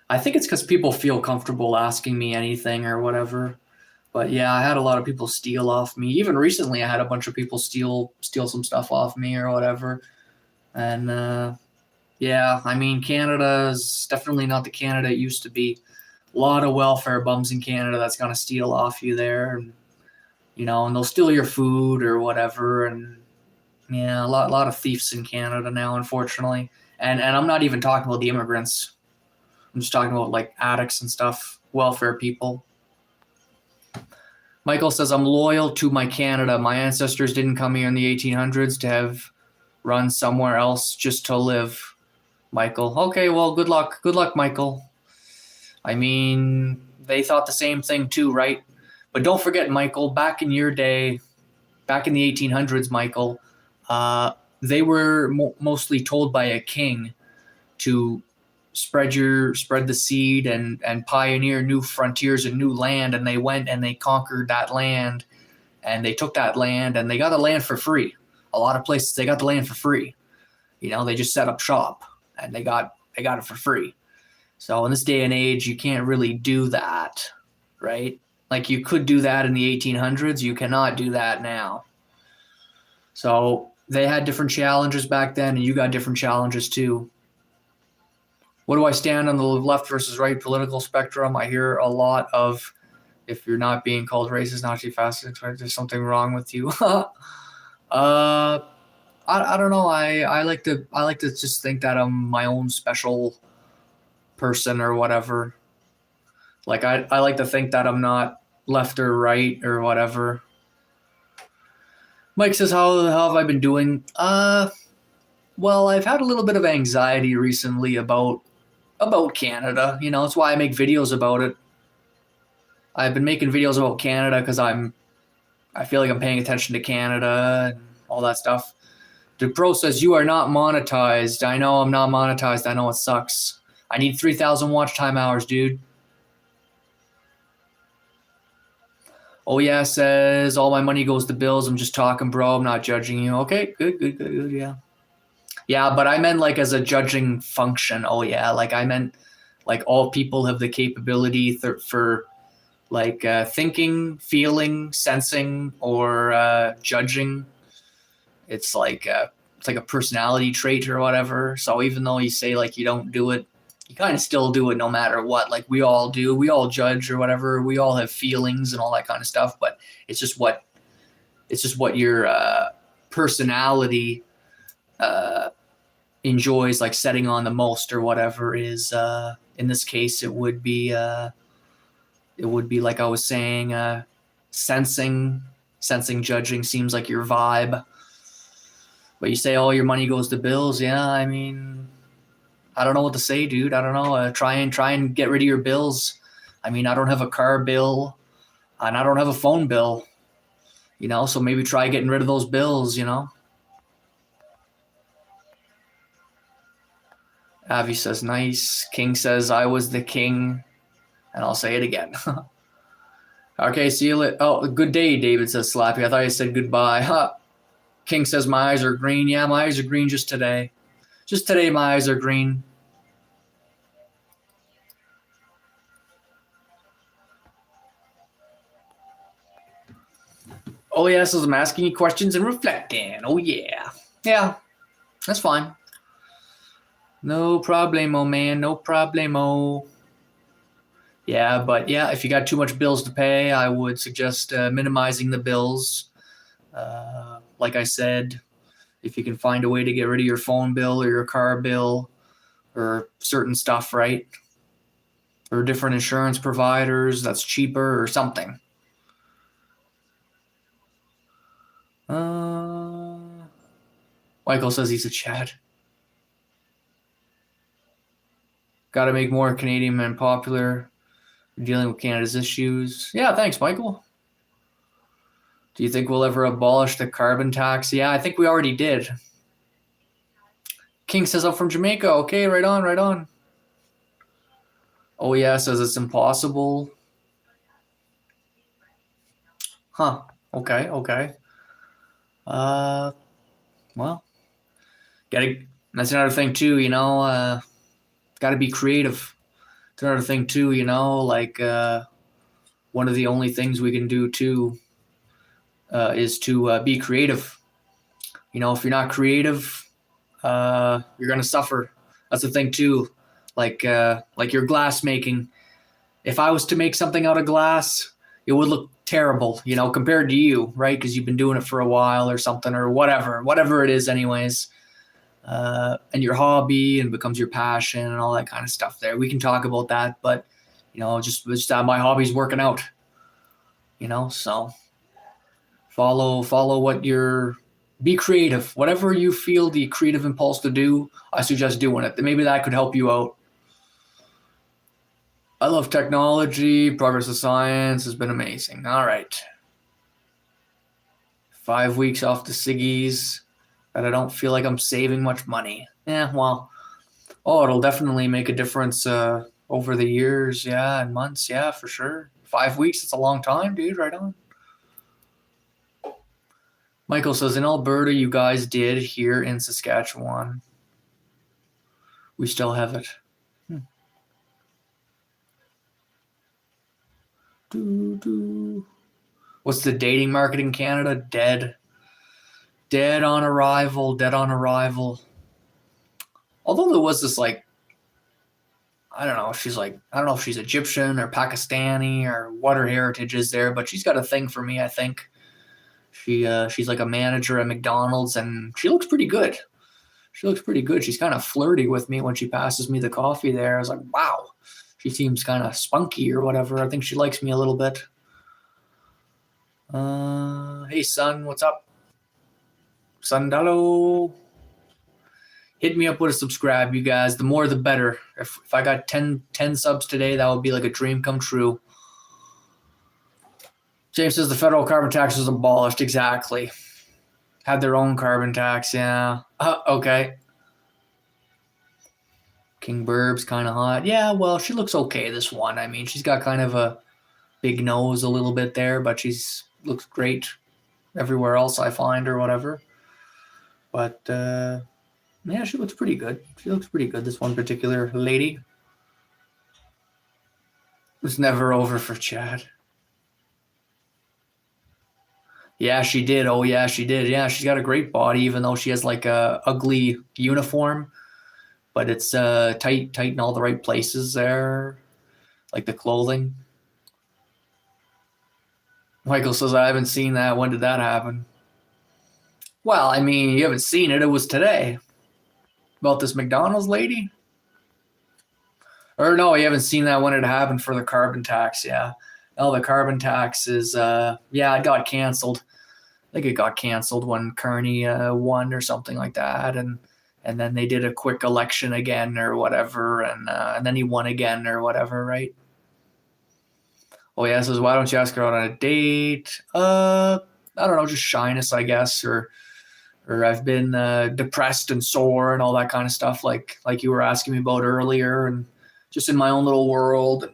I think it's because people feel comfortable asking me anything or whatever. But yeah, I had a lot of people steal off me. Even recently, I had a bunch of people steal some stuff off me or whatever. And yeah, I mean, Canada is definitely not the Canada it used to be. A lot of welfare bums in Canada that's gonna steal off you there, and and they'll steal your food or whatever. And yeah, a lot of thieves in Canada now, unfortunately. And I'm not even talking about the immigrants. I'm just talking about like addicts and stuff, welfare people. Michael says, I'm loyal to my Canada. My ancestors didn't come here in the 1800s to have run somewhere else just to live. Michael. Okay, well, good luck. Good luck, Michael. I mean, they thought the same thing too, right? But don't forget, Michael, back in your day, back in the 1800s, Michael, they were mostly told by a king to spread the seed and pioneer new frontiers and new land, and they went and they conquered that land, and they took that land and they got the land for free. A lot of places they got the land for free. They just set up shop and they got it for free. So in this day and age, you can't really do that, right? Like you could do that in the 1800s, you cannot do that now. So they had different challenges back then, and you got different challenges too. What do I stand on the left versus right political spectrum? I hear a lot of, if you're not being called racist, Nazi, fascist, right, there's something wrong with you. I don't know. I like to just think that I'm my own special person or whatever. Like I like to think that I'm not left or right or whatever. Mike says, how have I been doing? Well, I've had a little bit of anxiety recently about Canada. That's why I make videos about it. I've been making videos about Canada because I feel like I'm paying attention to Canada and all that stuff. DePro says, you are not monetized. I know I'm not monetized. I know it sucks. I need 3,000 watch time hours, dude. Oh yeah, says, all my money goes to bills. I'm just talking, bro. I'm not judging you. Okay, good, yeah. Yeah, but I meant like as a judging function. Oh yeah, like I meant like all people have the capability for like thinking, feeling, sensing, or judging. It's like a personality trait or whatever. So even though you say like you don't do it, you kind of still do it no matter what. Like we all do. We all judge or whatever. We all have feelings and all that kind of stuff. But it's just what your personality enjoys, like setting on the most or whatever is. In this case, it would be like I was saying, sensing, judging seems like your vibe. But you say all your money goes to bills. Yeah, I mean, I don't know what to say, dude. I don't know. Try and get rid of your bills. I mean, I don't have a car bill, and I don't have a phone bill. So maybe try getting rid of those bills. Avi says nice. King says I was the king, and I'll say it again. Okay, see you later. Oh, good day, David says Slappy. I thought you said goodbye. Huh. King says my eyes are green. Yeah, my eyes are green just today. Just today, my eyes are green. Oh, yeah, so I'm asking you questions and reflecting. Oh, yeah. Yeah, that's fine. No problemo, man. No problemo. Yeah, but yeah, if you got too much bills to pay, I would suggest minimizing the bills. Like I said, if you can find a way to get rid of your phone bill or your car bill or certain stuff, right? Or different insurance providers that's cheaper or something. Michael says he's a Chad. Got to make more Canadian men popular, dealing with Canada's issues. Yeah, thanks, Michael. Do you think we'll ever abolish the carbon tax? Yeah, I think we already did. King says I'm from Jamaica. Okay, right on, right on. Oh yeah, says it's impossible. Huh. Okay, okay. Well, that's another thing too, gotta be creative. It's another thing too, you know, like one of the only things we can do too is to be creative. You know, if you're not creative, you're gonna suffer. That's the thing too. Like your glass making. If I was to make something out of glass, it would look terrible, you know, compared to you, right? Because you've been doing it for a while or something or whatever it is, anyways. And your hobby and becomes your passion and all that kind of stuff. There, we can talk about that, but you know, just my hobby's working out. You know, so follow what you're. Be creative. Whatever you feel the creative impulse to do, I suggest doing it. Maybe that could help you out. I love technology. Progress of science has been amazing. All right. 5 weeks off the ciggies, and I don't feel like I'm saving much money. Yeah, well, it'll definitely make a difference over the years, yeah, and months, yeah, for sure. 5 weeks, it's a long time, dude. Right on. Michael says, in Alberta, you guys did. Here in Saskatchewan, we still have it. What's the dating market in Canada? Dead on arrival. Although there was this, like, I don't know if she's Egyptian or Pakistani or what her heritage is there, but she's got a thing for me, I think. She's like a manager at McDonald's, and she looks pretty good. She's kind of flirty with me when she passes me the coffee there. I was like, wow, she seems kind of spunky or whatever. I think she likes me a little bit. Hey, son, what's up? Sandalo. Hit me up with a subscribe, you guys. The more, the better. If I got 10 subs today, that would be like a dream come true. James says the federal carbon tax was abolished. Exactly. Had their own carbon tax, yeah. Okay. King Burb's kind of hot. Yeah, well, she looks okay, this one. I mean, she's got kind of a big nose a little bit there, but looks great everywhere else I find or whatever. But, yeah, she looks pretty good. This one particular lady. It's never over for Chad. Yeah, she did. Oh, yeah, she did. Yeah, she's got a great body, even though she has like a ugly uniform. But it's tight in all the right places there, like the clothing. Michael says, I haven't seen that. When did that happen? Well, I mean, you haven't seen it. It was today. About this McDonald's lady? Or no, you haven't seen that when it happened for the carbon tax, yeah. Oh, the carbon tax is, it got canceled. I think it got canceled when Kearney won or something like that, and then they did a quick election again or whatever, and then he won again or whatever, right? Oh yeah, says why don't you ask her out on a date? I don't know, just shyness, I guess, or I've been depressed and sore and all that kind of stuff, like you were asking me about earlier, and just in my own little world. And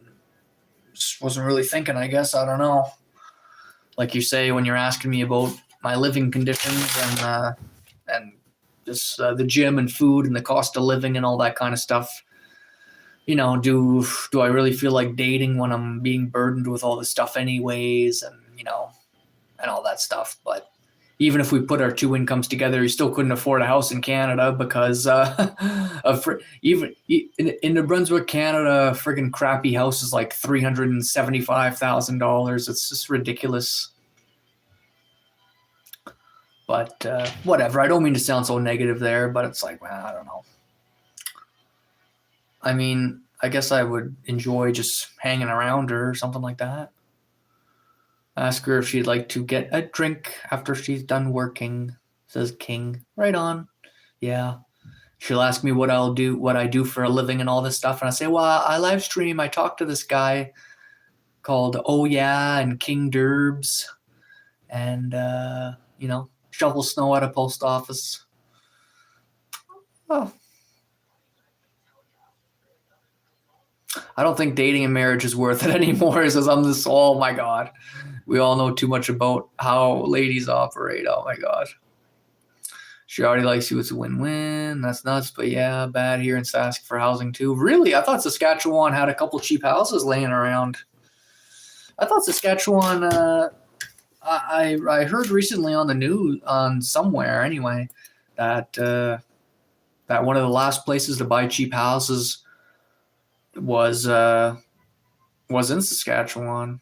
just wasn't really thinking, I guess. I don't know. Like you say, when you're asking me about my living conditions and just the gym and food and the cost of living and all that kind of stuff, you know, do I really feel like dating when I'm being burdened with all this stuff anyways, and, you know, and all that stuff. But even if we put our two incomes together, you still couldn't afford a house in Canada because even in New Brunswick, Canada, a friggin' crappy house is like $375,000. It's just ridiculous. But whatever. I don't mean to sound so negative there, but it's like, well, I don't know. I mean, I guess I would enjoy just hanging around her or something like that. Ask her if she'd like to get a drink after she's done working, says King. Right on. Yeah. She'll ask me what I do for a living and all this stuff. And I say, well, I live stream. I talk to this guy called Oh Yeah and King Derbs. And, you know, shovel snow at a post office. Oh. I don't think dating and marriage is worth it anymore. Says I'm this. Oh my God. We all know too much about how ladies operate. Oh my God. She already likes you. It's a win-win. That's nuts. But yeah, bad here in Sask for housing too. Really? I thought Saskatchewan had a couple cheap houses laying around. I thought Saskatchewan. I heard recently on the news, on somewhere anyway, that that one of the last places to buy cheap houses was in Saskatchewan.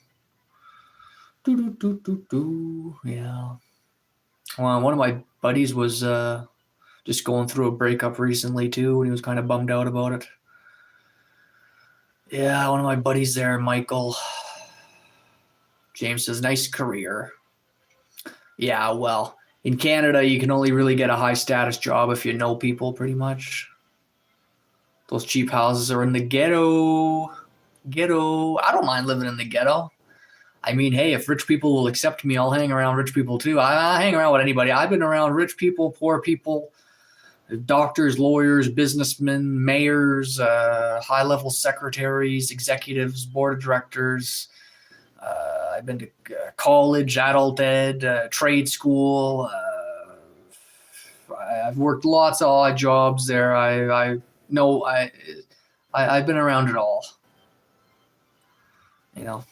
Yeah. Well, one of my buddies was just going through a breakup recently too, and he was kind of bummed out about it. Yeah, one of my buddies there, Michael. James says, nice career. Yeah, well, in Canada, you can only really get a high status job if you know people, pretty much. Those cheap houses are in the ghetto. Ghetto. I don't mind living in the ghetto. I mean, hey, if rich people will accept me, I'll hang around rich people too. I hang around with anybody. I've been around rich people, poor people, doctors, lawyers, businessmen, mayors, high-level secretaries, executives, board of directors. I've been to college, adult ed, trade school. I've worked lots of odd jobs there. I've been around it all. You know.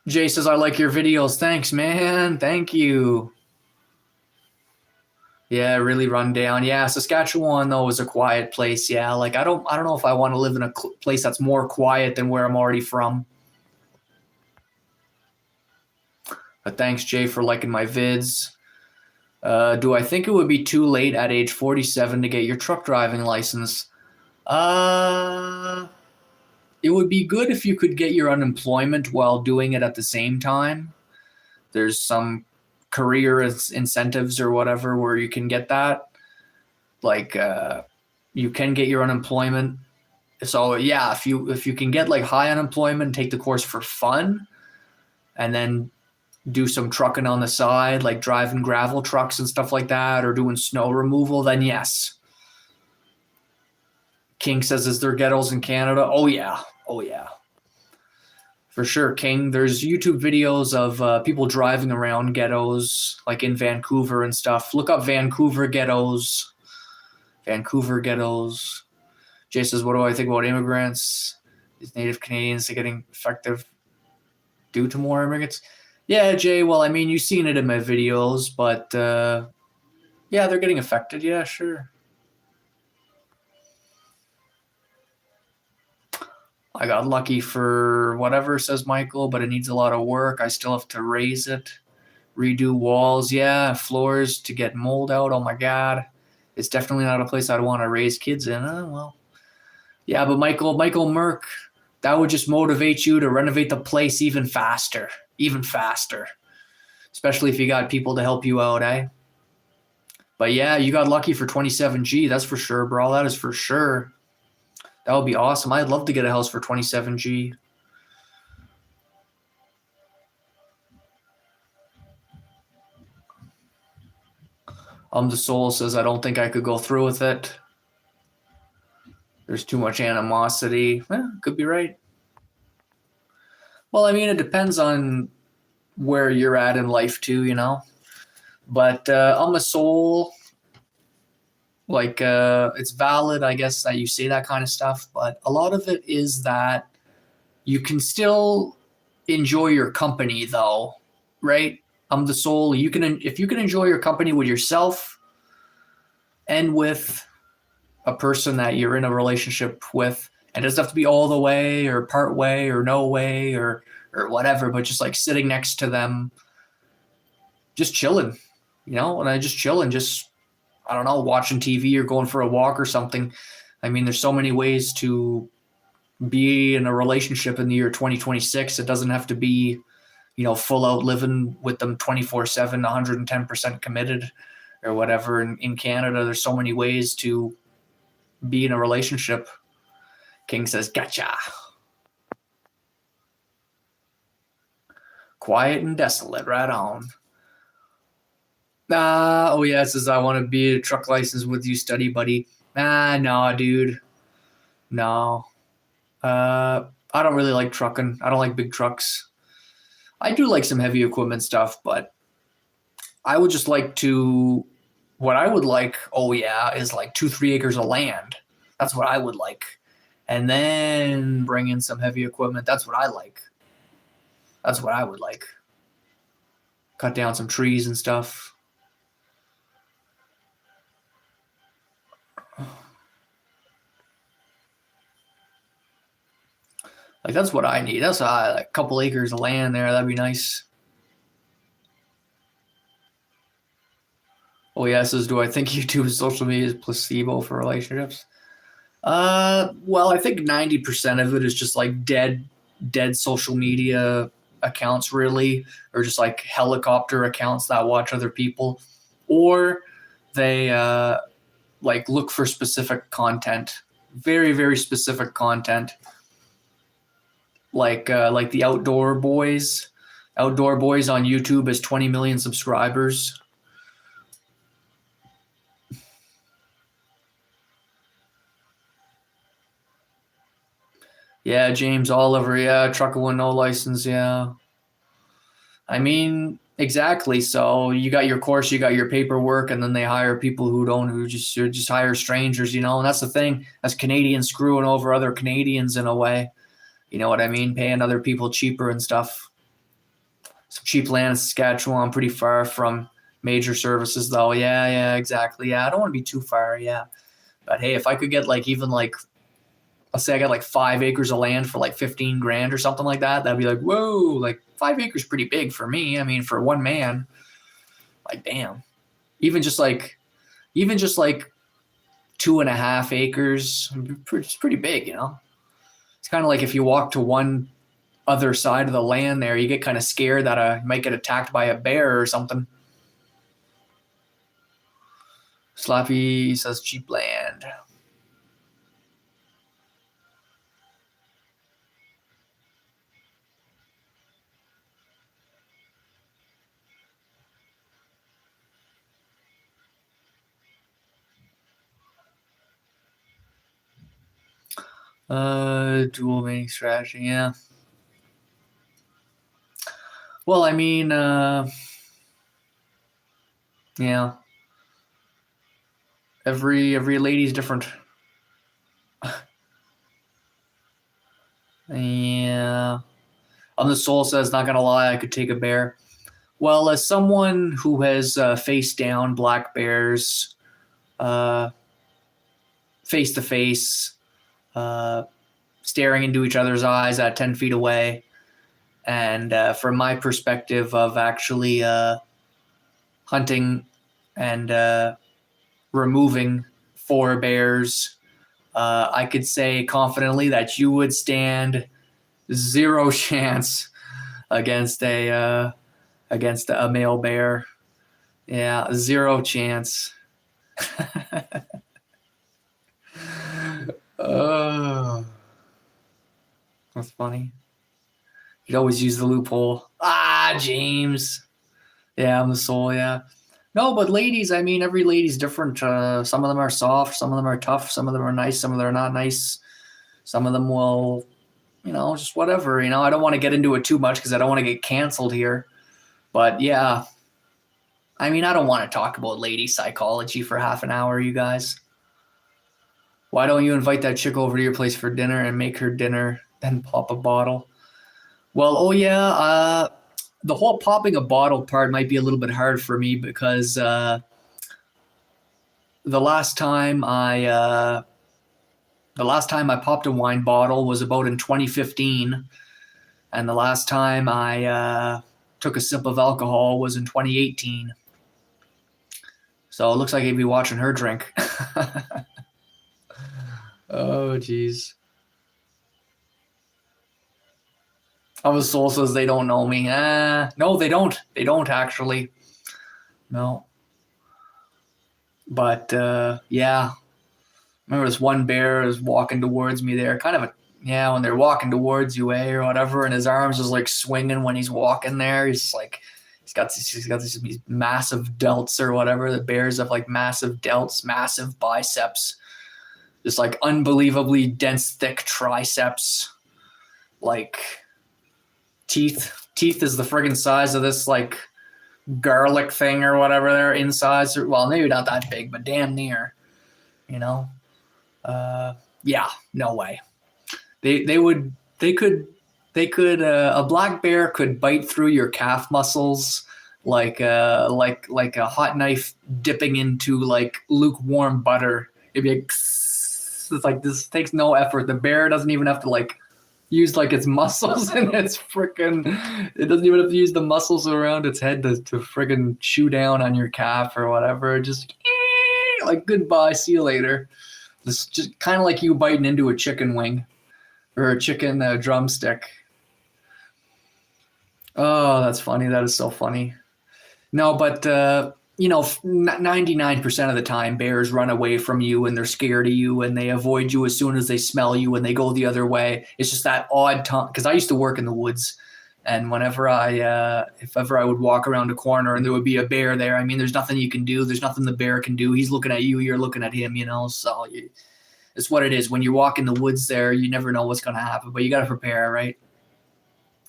Jay says, I like your videos. Thanks, man. Thank you. Yeah, really run down. Yeah, Saskatchewan though is a quiet place. Yeah, like I don't know if I want to live in a place that's more quiet than where I'm already from. But thanks, Jay, for liking my vids. Do I think it would be too late at age 47 to get your truck driving license? It would be good if you could get your unemployment while doing it at the same time. There's some career incentives or whatever where you can get that. Like you can get your unemployment. So yeah, if you can get like high unemployment, take the course for fun, and then do some trucking on the side, like driving gravel trucks and stuff like that, or doing snow removal, then yes. King says, is there ghettos in Canada? Oh yeah. For sure, King. There's YouTube videos of people driving around ghettos, like in Vancouver and stuff. Look up Vancouver ghettos. Vancouver ghettos. Jay says, what do I think about immigrants? Is Native Canadians getting effective due to more immigrants? Yeah, Jay, well, I mean, you've seen it in my videos, but yeah, they're getting affected. Yeah, sure. I got lucky for whatever, says Michael, but it needs a lot of work. I still have to raise it, redo walls, yeah, floors to get mold out. Oh my God. It's definitely not a place I'd want to raise kids in. Well, yeah, but Michael Merck, that would just motivate you to renovate the place even faster, especially if you got people to help you out, eh? But yeah, you got lucky for 27G. That's for sure, bro. That is for sure. That would be awesome. I'd love to get a house for 27G. The Soul says, I don't think I could go through with it. There's too much animosity. Could be right. Well, I mean, it depends on where you're at in life too, you know. But I'm a soul. Like it's valid, I guess, that you say that kind of stuff. But a lot of it is that you can still enjoy your company, though, right? I'm the soul. If you can enjoy your company with yourself and with a person that you're in a relationship with, and it doesn't have to be all the way or part way or no way or whatever, but just like sitting next to them, just chilling, you know, and I just chill and just, I don't know, watching TV or going for a walk or something. I mean, there's so many ways to be in a relationship in the year 2026. It doesn't have to be, you know, full out living with them 24/7, 110% committed or whatever. In Canada, there's so many ways to be in a relationship. King says, gotcha. Quiet and desolate, right on. Oh yeah, it says I want to be a truck license with you, study buddy. No, dude. No. I don't really like trucking. I don't like big trucks. I do like some heavy equipment stuff, but I would just like to, what I would like, oh yeah, is like 2-3 acres of land. That's what I would like. And then bring in some heavy equipment. That's what I like. That's what I would like. Cut down some trees and stuff. Like that's what I need. That's like a couple acres of land there. That'd be nice. Oh yeah, says, do I think YouTube and social media is placebo for relationships? Well, I think 90% of it is just like dead social media accounts, really, or just like helicopter accounts that watch other people, or they like look for specific content, very very specific content, like the Outdoor Boys. Outdoor Boys on YouTube has 20 million subscribers. Yeah, James Oliver. Yeah, trucker with no license. Yeah. I mean, exactly. So you got your course, you got your paperwork, and then they hire people who just hire strangers, And that's the thing. That's Canadians screwing over other Canadians in a way. You know what I mean? Paying other people cheaper and stuff. Some cheap land in Saskatchewan, pretty far from major services, though. Yeah, yeah, exactly. Yeah, I don't want to be too far. Yeah, but hey, if I could get like even like, let's say I got like 5 acres of land for like 15 grand or something like that, that'd be like, whoa, like 5 acres pretty big for me. I mean, for one man, like damn. Even just like 2.5 acres, it's pretty big. It's kind of like if you walk to one other side of the land there, you get kind of scared that you might get attacked by a bear or something. Slappy says cheap land. Dual mating strategy, yeah. Well, I mean, yeah. Every lady's different. Yeah. The Soul says, not gonna lie, I could take a bear. Well, as someone who has faced down black bears face to face, staring into each other's eyes at 10 feet away, and from my perspective of actually hunting and removing 4 bears, I could say confidently that you would stand 0 chance against a male bear. Yeah, 0 chance. Oh, that's funny. You'd always use the loophole. James. Yeah, I'm the Soul. Yeah. No, but ladies, I mean, every lady's different. Some of them are soft, some of them are tough, some of them are nice, some of them are not nice. Some of them will, just whatever. I don't want to get into it too much because I don't want to get canceled here. But yeah, I mean, I don't want to talk about lady psychology for half an hour, you guys. Why don't you invite that chick over to your place for dinner and make her dinner, then pop a bottle? Well, oh yeah, the whole popping a bottle part might be a little bit hard for me because the last time I popped a wine bottle was about in 2015, and the last time I took a sip of alcohol was in 2018. So it looks like I'd be watching her drink. Oh, jeez. The Soul says they don't know me. No, they don't. They don't actually. No. But yeah. Remember this one bear was walking towards me there. When they're walking towards you, or whatever, and his arms is like swinging when he's walking there. He's got these massive delts or whatever. The bears have like massive delts, massive biceps, just like unbelievably dense, thick triceps, like teeth is the friggin' size of this like garlic thing or whatever they're inside. Well, maybe not that big, but damn near. You know, yeah, no way. They would they could a black bear could bite through your calf muscles like a hot knife dipping into like lukewarm butter. It'd be like, it's like this takes no effort. The bear doesn't even have to like use like its muscles and its freaking it doesn't even have to use the muscles around its head to freaking chew down on your calf or whatever. Just like goodbye, see you later. This just kind of like you biting into a chicken wing or a chicken drumstick. Oh, that's funny. That is so funny. No, but 99% of the time, bears run away from you and they're scared of you and they avoid you as soon as they smell you and they go the other way. It's just that odd time because I used to work in the woods, and whenever if ever I would walk around a corner and there would be a bear there, I mean, there's nothing you can do. There's nothing the bear can do. He's looking at you, you're looking at him, So it's what it is. When you walk in the woods there, you never know what's going to happen, but you got to prepare, right?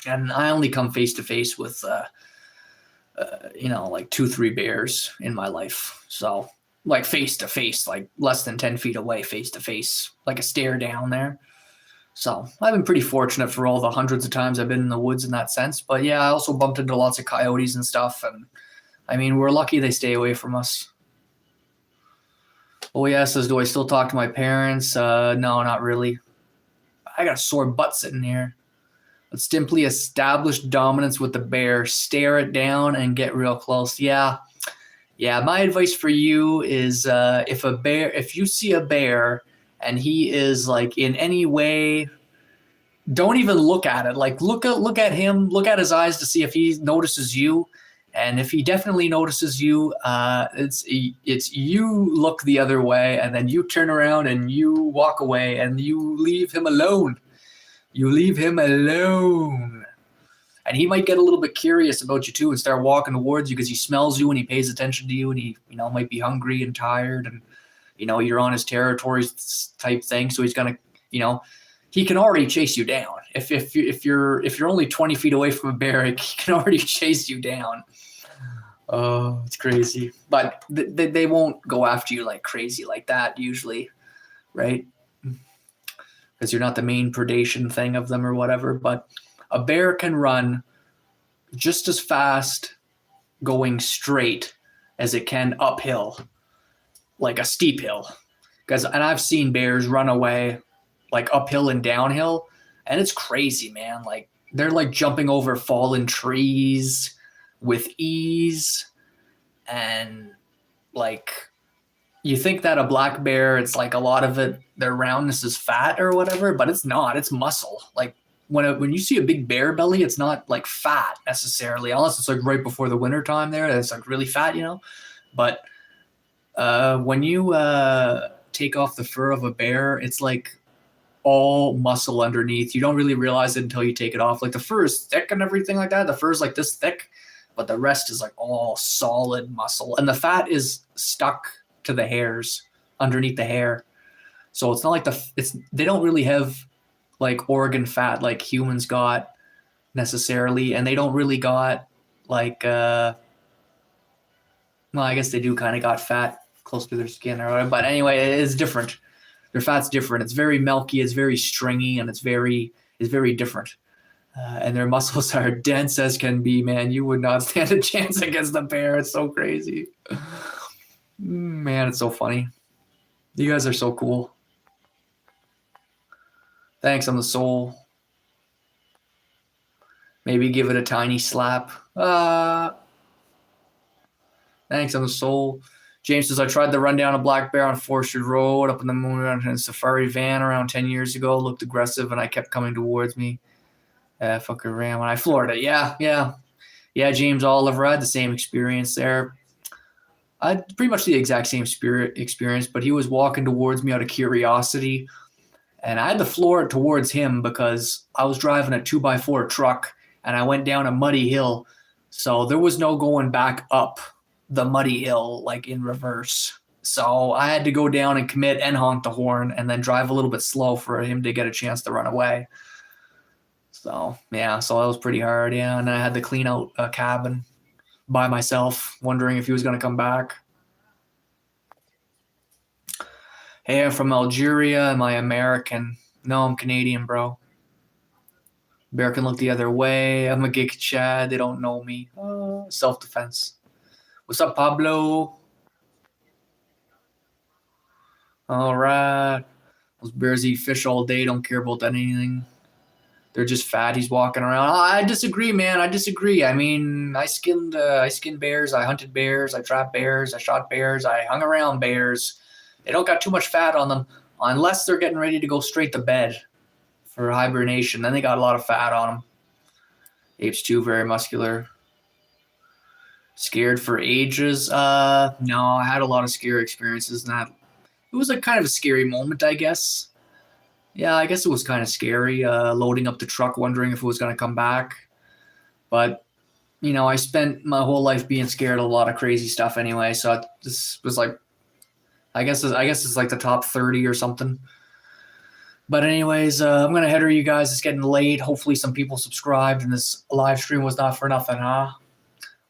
And I only come face to face with like 2-3 bears in my life. So like face to face, like less than 10 feet away, face to face, like a stare down there. So I've been pretty fortunate for all the hundreds of times I've been in the woods in that sense. But yeah, I also bumped into lots of coyotes and stuff. And I mean, we're lucky they stay away from us. Oh yeah, says, do I still talk to my parents? No, not really. I got a sore butt sitting here. Let's simply establish dominance with the bear, stare it down, and get real close. Yeah. My advice for you is if you see a bear and he is like in any way, don't even look at it. Like look at him, look at his eyes to see if he notices you. And if he definitely notices you, it's you look the other way, and then you turn around and you walk away, and you leave him alone. You leave him alone. And he might get a little bit curious about you too and start walking towards you because he smells you and he pays attention to you, and he, might be hungry and tired, and, you're on his territory type thing. So he's going to, he can already chase you down. If you're only 20 feet away from a bear, he can already chase you down. Oh, it's crazy. But they won't go after you like crazy like that usually, right? Because you're not the main predation thing of them or whatever. But a bear can run just as fast going straight as it can uphill, like a steep hill. And I've seen bears run away like uphill and downhill, and it's crazy, man. Like they're like jumping over fallen trees with ease, and like you think that a black bear, it's like a lot of it, their roundness is fat or whatever, but it's not. It's muscle. Like when you see a big bear belly, it's not like fat necessarily, unless it's like right before the winter time there. It's like really fat, But when you take off the fur of a bear, it's like all muscle underneath. You don't really realize it until you take it off. Like the fur is thick and everything like that. The fur is like this thick, but the rest is like all solid muscle. And the fat is stuck to the hairs underneath the hair. So it's not like they don't really have like organ fat like humans got necessarily. And they don't really got like, well, I guess they do kind of got fat close to their skin or whatever. But anyway, it's different. Their fat's different. It's very milky. It's very stringy, and it's very different. And their muscles are dense as can be, man. You would not stand a chance against the bear. It's so crazy. Man, it's so funny. You guys are so cool. Thanks on the soul. Maybe give it a tiny slap. Thanks on the soul. James says, I tried to run down a black bear on Forestry Road up in the moon in a safari van around 10 years ago. Looked aggressive, and I kept coming towards me. Fucking ran when I floored it. Yeah, James Oliver, I had the same experience there. I had pretty much the exact same experience, but he was walking towards me out of curiosity, and I had to floor it towards him because I was driving a 2x4 truck, and I went down a muddy hill, so there was no going back up the muddy hill like in reverse. So I had to go down and commit and honk the horn and then drive a little bit slow for him to get a chance to run away. So yeah, so that was pretty hard. Yeah, and I had to clean out a cabin by myself, wondering if he was going to come back. Hey, I'm from Algeria. Am I American? No, I'm Canadian, bro. Bear can look the other way. I'm a geek Chad. They don't know me. Self-defense. What's up, Pablo? All right. Those bears eat fish all day. Don't care about anything. They're just fat. He's walking around. I disagree, man. I disagree. I mean, I skinned bears. I hunted bears. I trapped bears. I shot bears. I hung around bears. They don't got too much fat on them unless they're getting ready to go straight to bed for hibernation. Then they got a lot of fat on them. Apes too, very muscular. Scared for ages? No, I had a lot of scary experiences. It was like kind of a scary moment, I guess. Yeah, I guess it was kind of scary, loading up the truck, wondering if it was going to come back. But, you know, I spent my whole life being scared of a lot of crazy stuff anyway. So this was like, I guess it's like the top 30 or something. But anyways, I'm going to header you guys. It's getting late. Hopefully some people subscribed and this live stream was not for nothing, huh?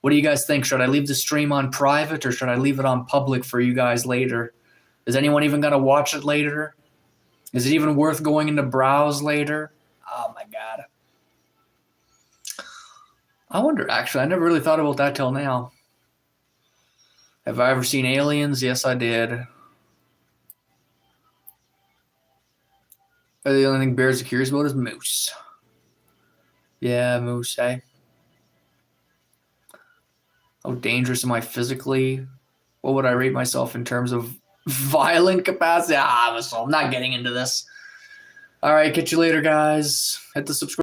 What do you guys think? Should I leave the stream on private or should I leave it on public for you guys later? Is anyone even going to watch it later? Is it even worth going into browse later? Oh, my God. I wonder, actually. I never really thought about that till now. Have I ever seen aliens? Yes, I did. The only thing bears are curious about is moose. Yeah, moose, eh? How dangerous am I physically? What would I rate myself in terms of violent capacity? I'm not getting into this. All right, catch you later, guys. Hit the subscribe.